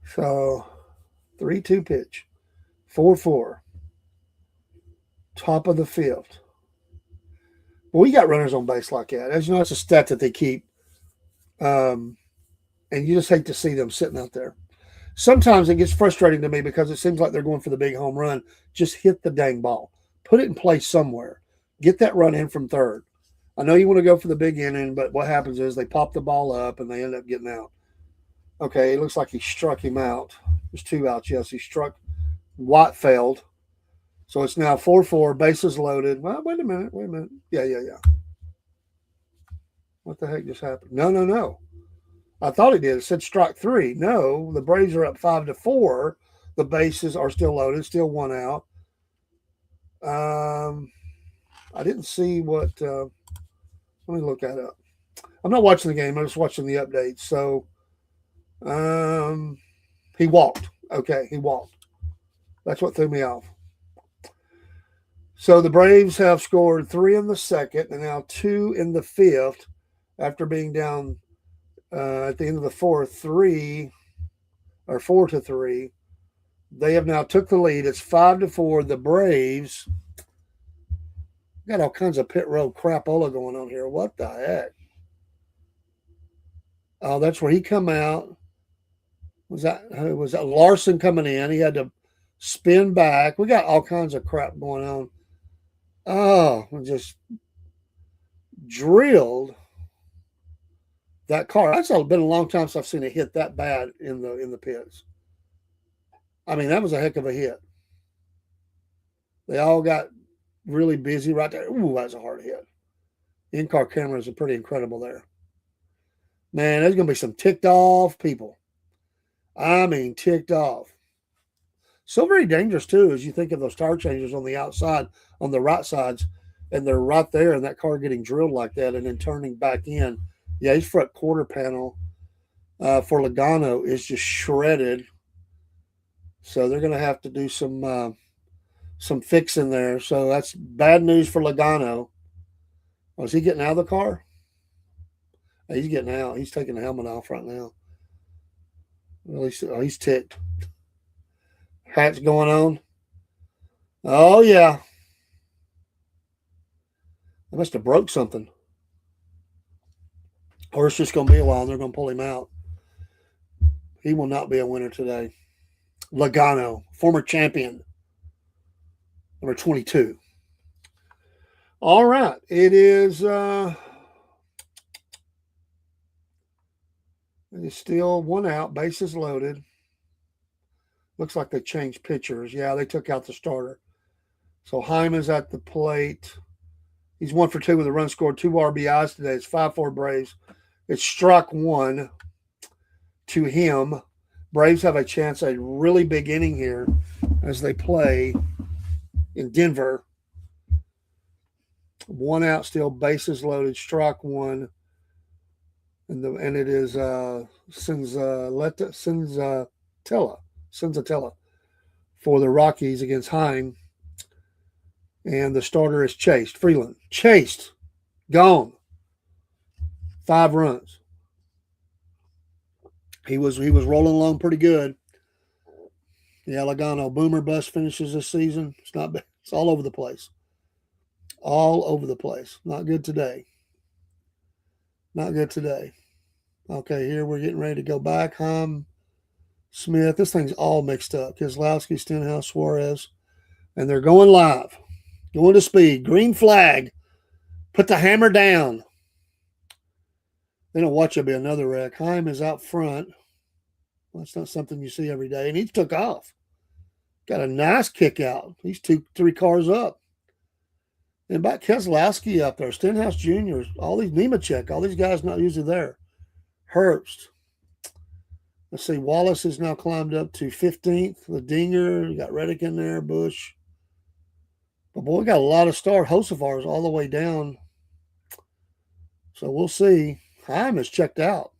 So, 3-2 pitch. 4-4. Top of the 5th. Well, we got runners on base like that. As you know, it's a stat that they keep. And you just hate to see them sitting out there. Sometimes it gets frustrating to me because it seems like they're going for the big home run. Just hit the dang ball. Put it in place somewhere. Get that run in from third. I know you want to go for the big inning, but what happens is they pop the ball up and they end up getting out. Okay, it looks like he struck him out. There's 2 outs. Yes, he struck. Watt failed. So it's now 4-4, bases loaded. Well, wait a minute. Yeah. What the heck just happened? No. I thought he did. It said strike 3. No, the Braves are up 5-4. The bases are still loaded, still 1 out. I didn't see what let me look that up. I'm not watching the game. I'm just watching the updates. So he walked. Okay, he walked. That's what threw me off. So the Braves have scored 3 in the second and now 2 in the 5th after being down at the end of the 4th, 4-3. They have now took the lead. It's 5-4. The Braves got all kinds of pit road crapola going on here. What the heck? Oh, that's where he come out. Was that Larson coming in? He had to spin back. We got all kinds of crap going on. Oh, just drilled that car. That's been a long time since I've seen it hit that bad in the pits. I mean, that was a heck of a hit. They all got really busy right there. Ooh, that was a hard hit. In-car cameras are pretty incredible there. Man, there's going to be some ticked off people. I mean, ticked off. So very dangerous, too, as you think of those tire changers on the outside, on the right sides, and they're right there, and that car getting drilled like that and then turning back in. Yeah, his front quarter panel for Logano is just shredded. So they're going to have to do some fixing there. So that's bad news for Logano. Oh, is he getting out of the car? He's getting out. He's taking the helmet off right now. Well, he's ticked. Hat's going on. Oh, yeah. They must have broke something. Or it's just going to be a while and they're going to pull him out. He will not be a winner today. Logano, former champion, number 22. All right. It is still 1 out, bases loaded. Looks like they changed pitchers. Yeah, they took out the starter. So Hyman's at the plate. He's 1 for 2 with a run scored, 2 RBIs today. It's 5-4 Braves. It's struck 1 to him. Braves have a chance at a really big inning here as they play in Denver. 1 out still, bases loaded, struck 1. And it is Senzatella for the Rockies against Heim. And the starter is Chased. Freeland. Chased. Gone. 5 runs. He was rolling along pretty good. Yeah, Logano, boomer bust finishes this season. It's not bad. It's all over the place. All over the place. Not good today. Not good today. Okay, here we're getting ready to go back. Smith. This thing's all mixed up. Keselowski, Stenhouse, Suarez. And they're going live. Going to speed. Green flag. Put the hammer down. Then I'll watch it be another wreck. Heim is out front. Well, that's not something you see every day. And he took off. Got a nice kick out. He's 3 cars up. And about Keselowski up there, Stenhouse Jr., all these Nemechek, all these guys not usually there. Herbst. Let's see, Wallace has now climbed up to 15th. The Dinger, you got Reddick in there, Busch. But boy, we got a lot of stars. Hocevar's all the way down. So we'll see. Heim is checked out.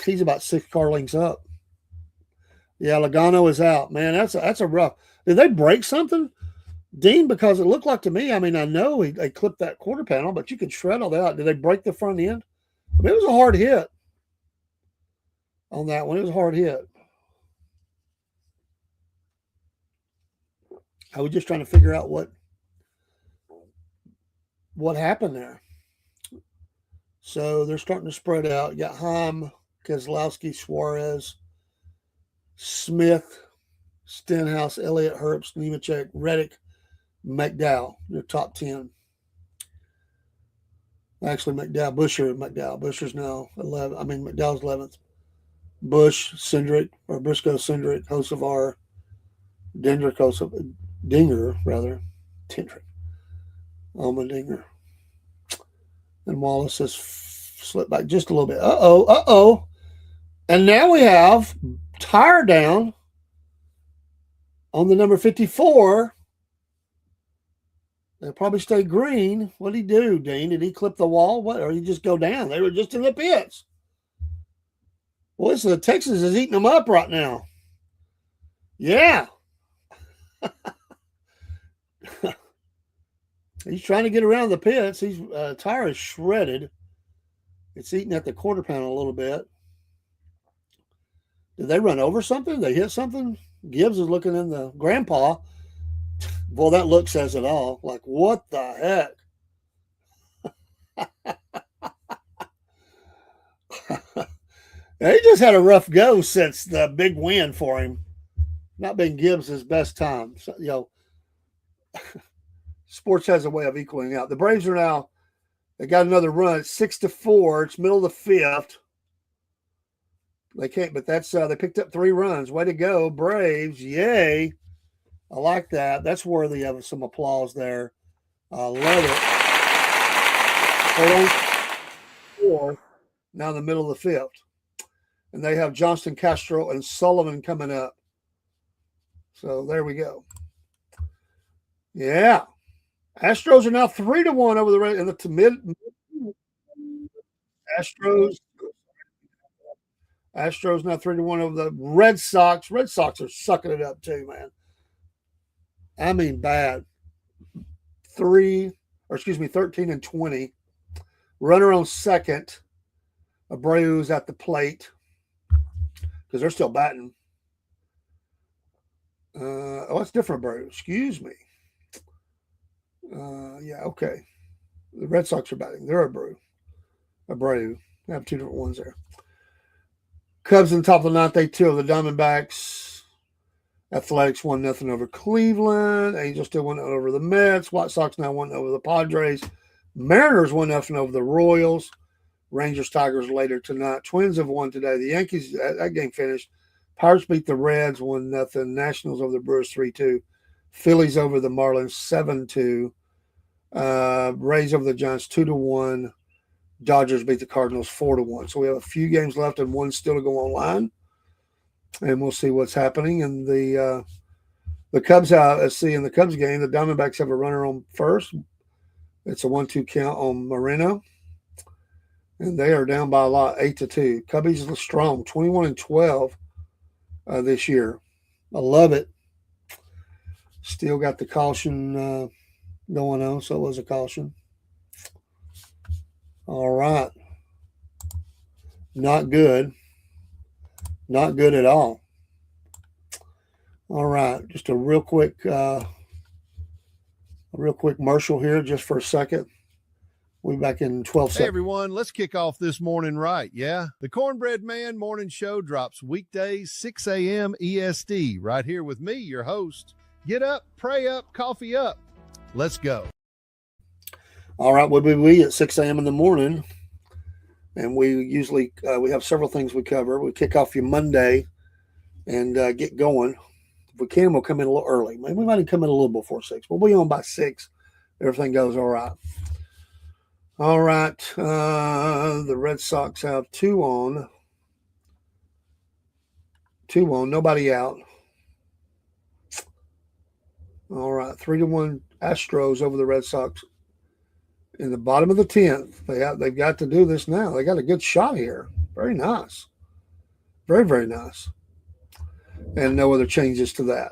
He's about 6 car lengths up. Yeah, Logano is out. Man, that's a rough. Did they break something, Dean? Because it looked like to me, I mean, I know they clipped that quarter panel, but you could shred all that out. Did they break the front end? I mean, it was a hard hit on that one. It was a hard hit. I was just trying to figure out what happened there. So they're starting to spread out. You got Heim, Keselowski, Suarez, Smith, Stenhouse, Elliott, Herbst, Nemechek, Reddick, McDowell. Their top 10. Actually, McDowell. Buscher's now 11. I mean, McDowell's 11th. Busch, Cindric, or Briscoe, Cindric, Hocevar, Dinger, Tindrick, Allmendinger. And Wallace has slipped back just a little bit. Uh-oh. And now we have tire down on the number 54. They'll probably stay green. What did he do, Dean? Did he clip the wall? What? Or did he just go down? They were just in the pits. Boy, so the Texas is eating them up right now. Yeah. He's trying to get around the pits. His tire is shredded. It's eating at the quarter panel a little bit. Did they run over something? Did they hit something? Gibbs is looking in the grandpa. Boy, that look says it all. Like, what the heck? He just had a rough go since the big win for him. Not been Gibbs' best time. So, sports has a way of equaling out. The Braves are now, they got another run. It's 6-4. It's middle of the 5th. They can't, but that's, they picked up 3 runs. Way to go, Braves. Yay. I like that. That's worthy of some applause there. I love it. 4, now in the middle of the 5th. And they have Johnston, Castro, and Sullivan coming up. So there we go. Yeah. Astros are now 3-1 over the Reds in the mid. Astros now 3-1 over the Red Sox. Red Sox are sucking it up too, man. I mean, bad. 13-20. Runner on second. Abreu's at the plate because they're still batting. It's different, Abreu. Excuse me. Yeah, okay. The Red Sox are batting. They're Abreu. I have 2 different ones there. Cubs in the top of the 9th, they 2 of the Diamondbacks. Athletics 1-0 over Cleveland. Angels still 1-0 over the Mets. White Sox now 1-0 over the Padres. Mariners 1-0 over the Royals. Rangers, Tigers later tonight. Twins have won today. The Yankees, that game finished. Pirates beat the Reds 1-0. Nationals over the Brewers 3-2. Phillies over the Marlins 7-2. Rays over the Giants 2-1. Dodgers beat the Cardinals 4-1. So we have a few games left and one still to go online. And we'll see what's happening. And the Cubs out. Let's see, in the Cubs game, the Diamondbacks have a runner on first. It's a 1-2 count on Moreno. And they are down by a lot, 8-2. Cubbies are strong, 21-12 this year. I love it. Still got the caution going on, so it was a caution. All right. Not good. Not good at all. All right. Just a real quick commercial here just for a second. We'll be back in 12 seconds. Hey, everyone. Let's kick off this morning right, yeah? The Cornbread Man Morning Show drops weekdays, 6 a.m. EST, right here with me, your host. Get up, pray up, coffee up. Let's go. All right. We'll be at 6 a.m. in the morning. And we usually we have several things we cover. We kick off your Monday and get going. we can, we'll come in a little early. Maybe we might come in a little before 6. We'll be on by 6. Everything goes all right. All right. The Red Sox have 2 on. 2 on. Nobody out. All right. 3-1 Astros over the Red Sox. In the bottom of the 10th. They've got to do this now. They got a good shot here. Very nice. Very, very nice. And no other changes to that.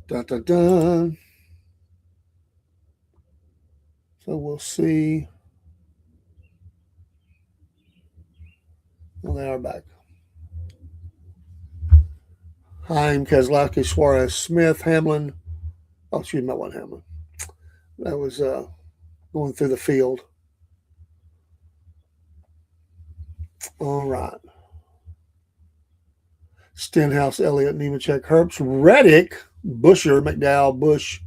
Dun, dun, dun. So we'll see. Well, they are back. Heim, Keselowski, Suarez, Smith, Hamlin. Oh, excuse me, that wasn't Hamlin. That was going through the field. All right. Stenhouse, Elliott, Nemechek, Herbst, Reddick, Busher, McDowell, Bush,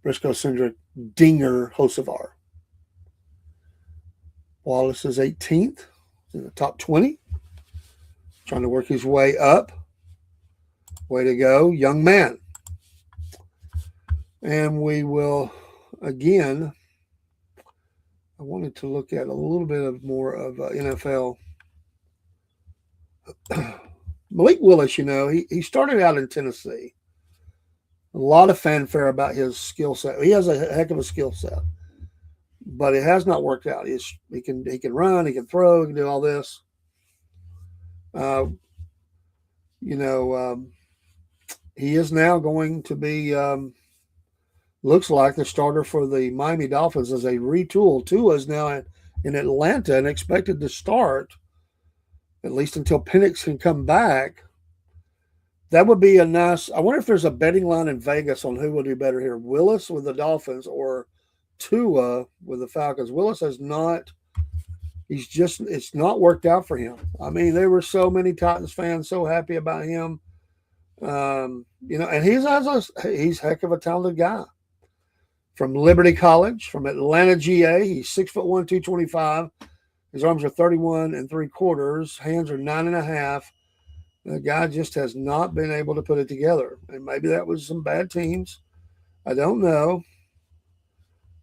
Briscoe, Cindric, Dinger, Hocevar. Wallace is 18th in the top 20. Trying to work his way up. Way to go, young man. And we will, again, I wanted to look at a little bit of more of NFL. Malik Willis, you know, he started out in Tennessee. A lot of fanfare about his skill set. He has a heck of a skill set, but it has not worked out. He can run, he can throw, he can do all this. He is now going to be, looks like the starter for the Miami Dolphins as a retool. Tua is now in Atlanta and expected to start at least until Penix can come back. That would be a nice. I wonder if there's a betting line in Vegas on who will do better here, Willis with the Dolphins or Tua with the Falcons. Willis has not. It's not worked out for him. I mean, there were so many Titans fans so happy about him. And he's a heck of a talented guy. From Liberty College, from Atlanta, GA. He's 6'1", 225. His arms are 31 3/4. Hands are 9.5. The guy just has not been able to put it together. And maybe that was some bad teams. I don't know.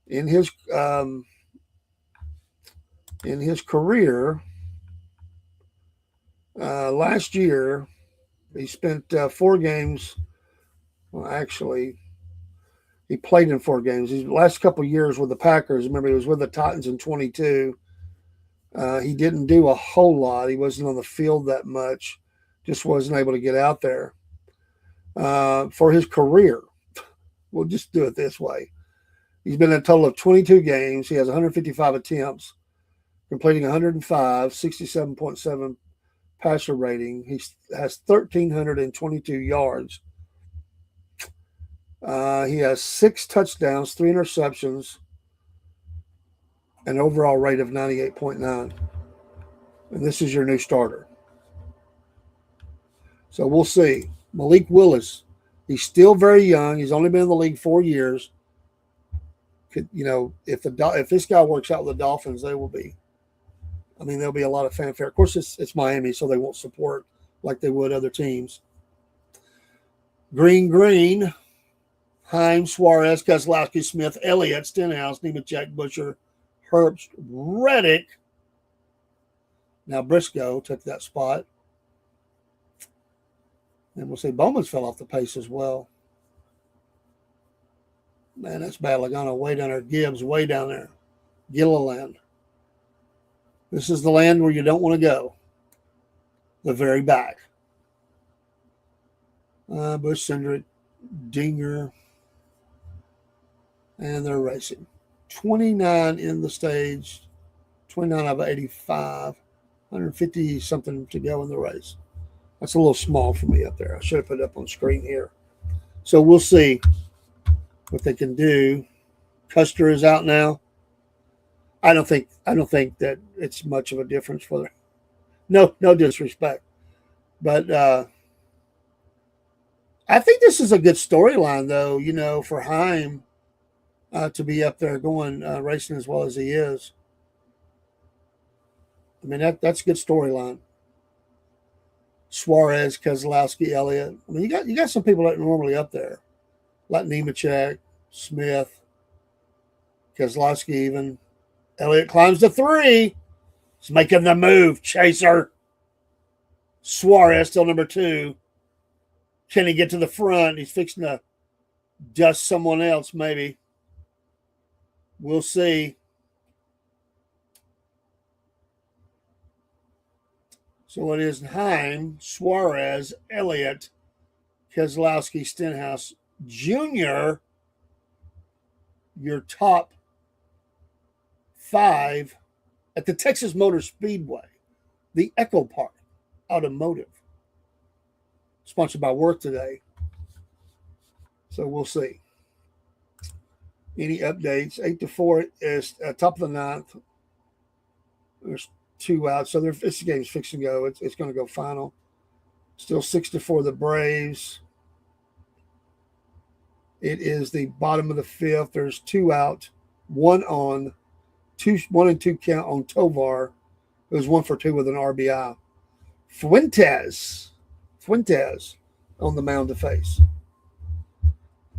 In his career, last year, he spent 4 games. Well, actually, he played in 4 games. His last couple of years with the Packers, remember, he was with the Titans in 22. He didn't do a whole lot. He wasn't on the field that much. Just wasn't able to get out there. For his career, we'll just do it this way. He's been in a total of 22 games. He has 155 attempts, completing 105, 67.7 passer rating. He has 1,322 yards. He has 6 touchdowns, 3 interceptions, an overall rate of 98.9. And this is your new starter. So we'll see. Malik Willis, he's still very young. He's only been in the league 4 years. If this guy works out with the Dolphins, there'll be a lot of fanfare. Of course, it's Miami, so they won't support like they would other teams. Green, Heim, Suarez, Keselowski, Smith, Elliott, Stenhouse, Nemechek, Busher, Herbst, Reddick. Now Briscoe took that spot. And we'll see Bowman's fell off the pace as well. Man, that's bad. Logano way down there. Gibbs way down there. Gilliland. This is the land where you don't want to go. The very back. Bush, Cindric, Dinger. And they're racing. 29 in the stage. 29 out of 85. 150 something to go in the race. That's a little small for me up there. I should have put it up on screen here. So we'll see what they can do. Custer is out now. I don't think that it's much of a difference for them. No disrespect. But I think this is a good storyline, though, for Heim to be up there going racing as well as he is. I mean, that's a good storyline. Suarez, Keselowski, Elliott. I mean, you got some people that are normally up there, like Nemechek, Smith, Keselowski even. Elliott climbs to 3. He's making the move. Chaser. Suarez still number 2. Can he get to the front? He's fixing to dust someone else, maybe. We'll see. So it is Heim, Suarez, Elliott, Keselowski, Stenhouse Jr., your top 5 at the Texas Motor Speedway, the Echo Park Automotive. Sponsored by Worth today. So we'll see. Any updates? 8-4 is top of the 9th. There's 2 out. So this game's fixing to go. It's going to go final. Still 6-4 the Braves. It is the bottom of the 5th. There's 2 out. 1 and 2 count on Tovar. It was 1 for 2 with an RBI. Fuentes on the mound to face.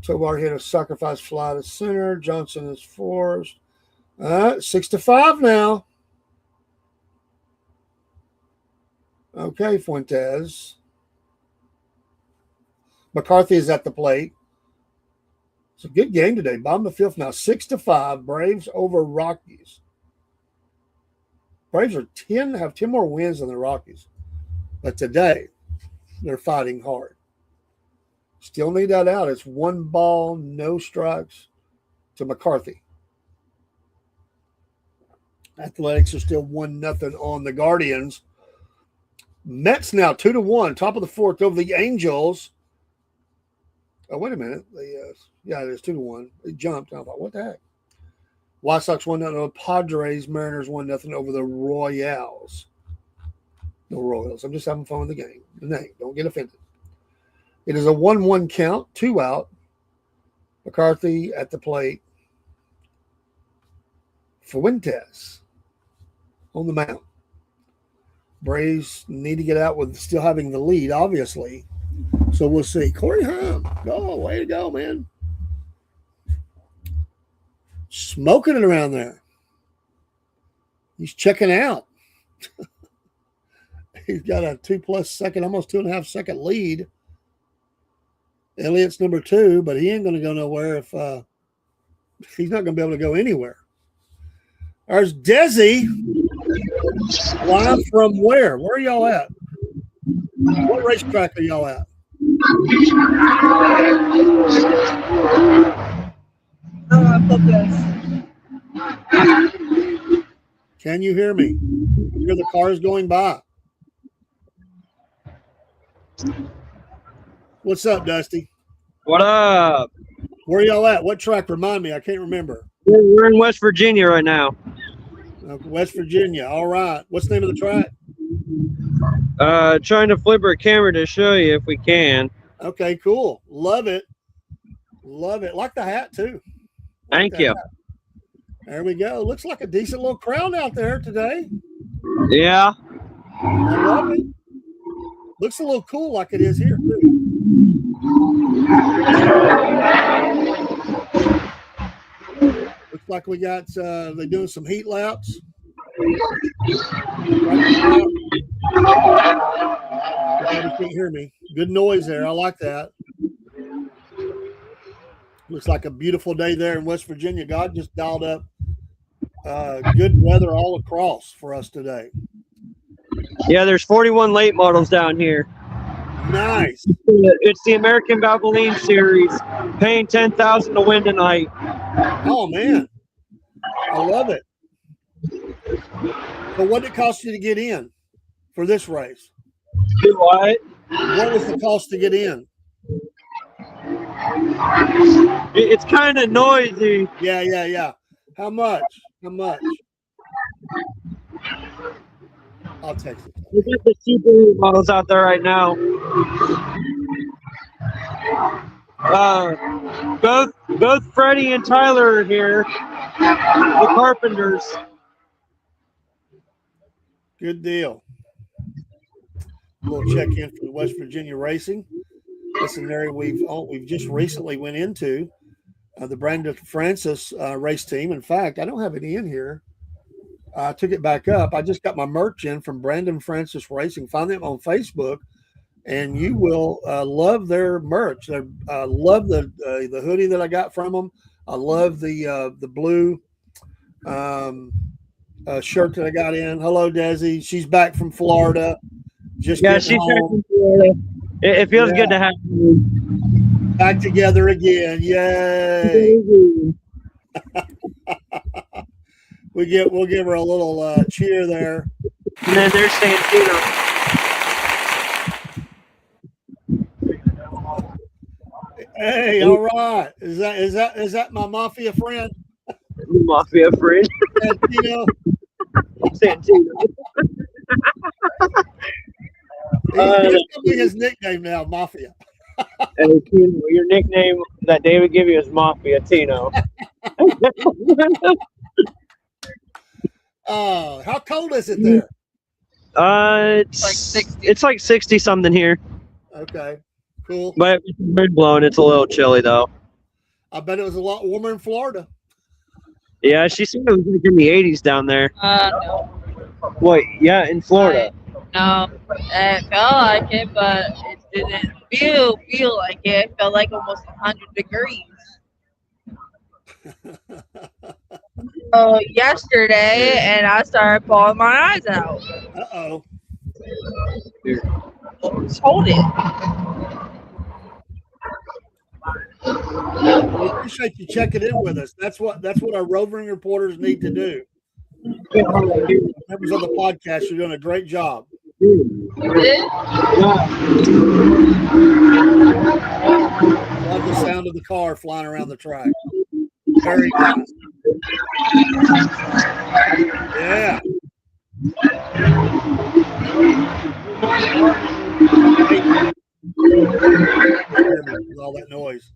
Tovar hit a sacrifice fly to center. Johnson is forced. 6-5 now. Okay, Fuentes. McCarthy is at the plate. It's a good game today. Bottom of the 5th now. 6-5. Braves over Rockies. Braves have 10 more wins than the Rockies. But today, they're fighting hard. Still need that out. It's 1 ball, no strikes to McCarthy. Athletics are still 1-0 on the Guardians. Mets now 2-1, top of the 4th over the Angels. Oh, wait a minute. Yeah, it is 2-1. It jumped. I thought, what the heck? White Sox 1-0 over Padres. Mariners 1-0 over the Royals. No Royals. I'm just having fun with the game. The name. Don't get offended. It is a 1-1 count, 2 out. McCarthy at the plate. Fuentes on the mound. Braves need to get out with still having the lead, obviously. So we'll see. Corey Heim. Oh, way to go, man. Smoking it around there. He's checking out. He's got a 2+ second, almost 2.5 second lead. Elliott's number 2, but he ain't going to go nowhere if he's not going to be able to go anywhere. There's Desi. Live from where? Where are y'all at? What racetrack are y'all at? Can you hear me? You hear the cars going by. What's up, Dusty? What up? Where y'all at? What track? Remind me. I can't remember. We're in West Virginia right now. West Virginia. All right. What's the name of the track? Trying to flip our camera to show you if we can. Okay, cool. Love it. Love it. Like the hat, too. Thank you. There we go. Looks like a decent little crowd out there today. Yeah. I love it. Looks a little cool like it is here, too. Looks like we got, they're doing some heat laps. You can't hear me. Good noise there. I like that. Looks like a beautiful day there in West Virginia. God just dialed up good weather all across for us today. Yeah, there's 41 late models down here. Nice. It's the American Valvoline Series, paying $10,000 to win tonight. Oh, man. I love it. So what did it cost you to get in for this race? Do what? What was the cost to get in? It's kind of noisy. Yeah. How much? I'll text it. We got the Subaru models out there right now. Both Freddie and Tyler are here. The Carpenters. Good deal. little check-in for the West Virginia Racing. That's an area we've just recently went into, the Brandon Francis race team. In fact, I don't have any in here. I took it back up. I just got my merch in from Brandon Francis Racing. Find them on Facebook, and you will love their merch. I love the hoodie that I got from them. I love the blue shirt that I got in. Hello, Desi. She's back from Florida. She's back from Florida. It feels good to have you back together again. Yay! We'll give her a little cheer there. And then there's Santino. Hey, all right. Is that my mafia friend? Mafia friend. Santino. Santino. He's gonna be his nickname now, Mafia. Hey, Tino, your nickname that David gave you is Mafia Tino. Oh, how cold is it there? It's like 60. It's like 60 something here. Okay, cool. But with the wind blowing, it's a little chilly though. I bet it was a lot warmer in Florida. Yeah, she said it was like in the 80s down there. No. What? Yeah, in Florida. No, it felt like it, but it didn't feel like it. It felt like almost 100 degrees. So yesterday, and I started bawling my eyes out. Uh-oh. Just hold it. We appreciate you checking in with us. That's what our roving reporters need to do. Members of the podcast, you're doing a great job. Love the sound of the car flying around the track. Very nice. Yeah. With all that noise.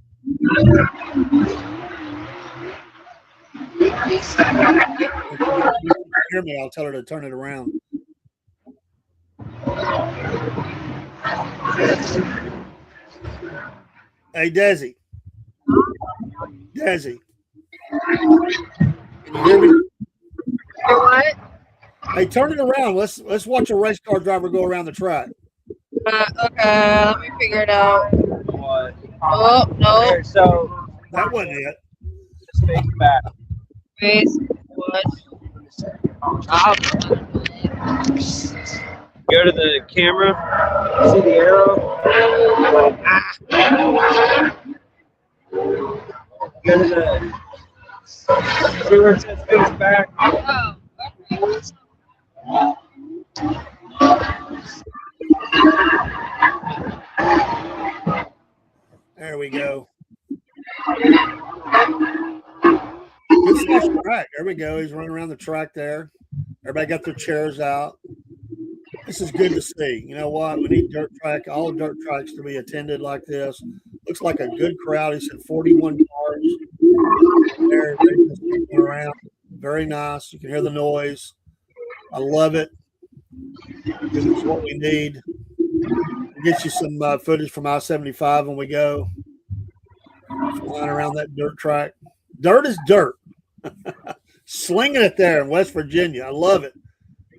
Hear me, I'll tell her to turn it around. Hey, Desi. Desi. Can you hear me? What? Hey, turn it around. Let's watch a race car driver go around the track. Okay, let me figure it out. What? Oh, no. Here, so That wasn't it. just face back. Face, what? Go to the camera. See the arrow? Go to the. See where it says face back? Oh, There we go. Good slash track. There we go. He's running around the track there. Everybody got their chairs out. This is good to see. You know what? We need all dirt tracks to be attended like this. Looks like a good crowd. He said 41 cars. They're just moving around. Very nice. You can hear the noise. I love it. This is what we need. We'll get you some footage from I-75 when we go. Flying around that dirt track. Dirt is dirt. Slinging it there in West Virginia. I love it.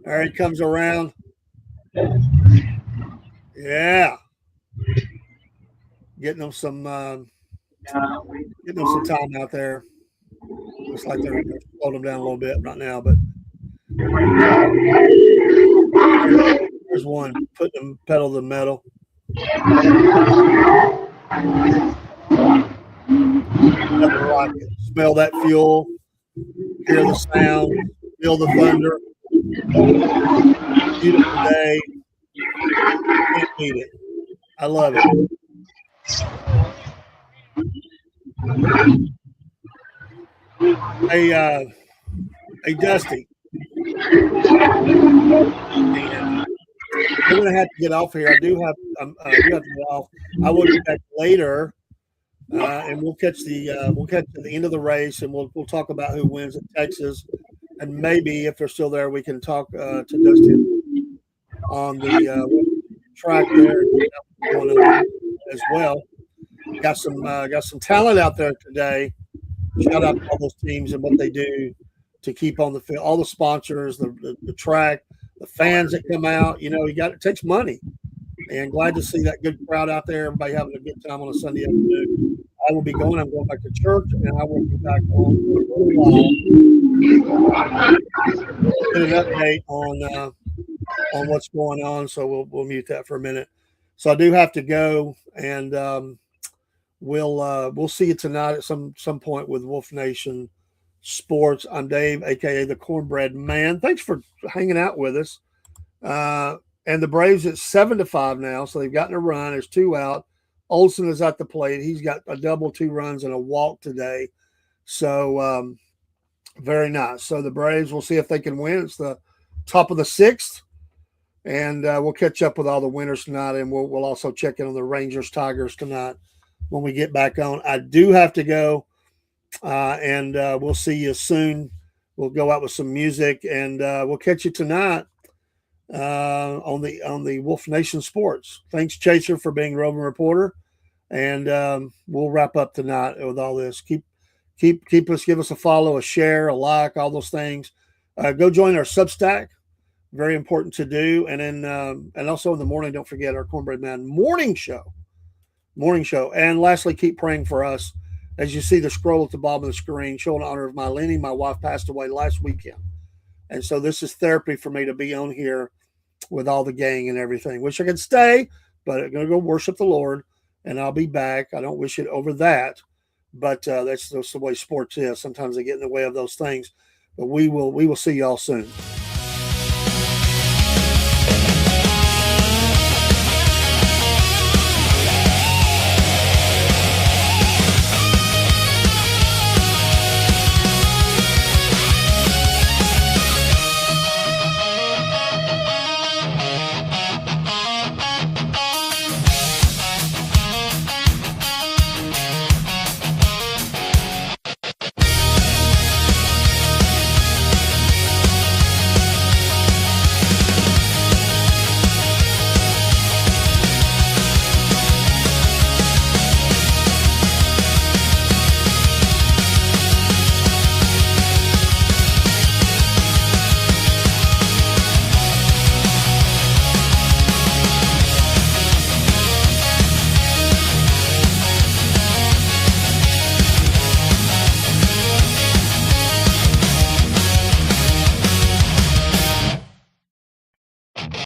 There he comes around. Yeah. Getting them some time out there. Looks like they're slowing them down a little bit right now, but there's one putting the pedal to the metal. Rocket. Smell that fuel, hear the sound, feel the thunder. Beautiful day. Can't beat it. I love it. Hey, Dusty. We're gonna have to get off here. I do have to get off. I will be back later, and we'll catch the end of the race, and we'll talk about who wins at Texas, and maybe if they're still there, we can talk to Dusty on the track there going on as well. Got some talent out there today. Shout out to all those teams and what they do to keep on the field. All the sponsors, the track, the fans that come out. You know, it takes money. And glad to see that good crowd out there. Everybody having a good time on a Sunday afternoon. I will be going. I'm going back to church, and I will be back on for a little while. Get an update on what's going on. So we'll mute that for a minute. So I do have to go, and we'll see you tonight at some point with Wolf Nation Sports. I'm Dave, aka the Cornbread Man. Thanks for hanging out with us. And the Braves at 7-5 now, so they've gotten a run. There's 2 out. Olsen is at the plate. He's got a double, 2 runs, and a walk today. So very nice. So the Braves, we'll see if they can win. It's the top of the 6th, and we'll catch up with all the winners tonight, and we'll also check in on the Rangers Tigers tonight when we get back on. I do have to go, and we'll see you soon. We'll go out with some music, and we'll catch you tonight on the Wolf Nation Sports. Thanks, Chaser, for being roving reporter, and we'll wrap up tonight with all this. Keep us, give us a follow, a share, a like, all those things. Go join our Substack, very important to do, and then and also in the morning, don't forget our Cornbread Man morning show. And lastly, keep praying for us. As you see the scroll at the bottom of the screen, showing honor of Mylene. My wife passed away last weekend, and so this is therapy for me to be on here with all the gang and everything. Wish I could stay, but I'm going to go worship the Lord, and I'll be back. I don't wish it over that, but that's the way sports is. Sometimes they get in the way of those things. But we will see y'all soon.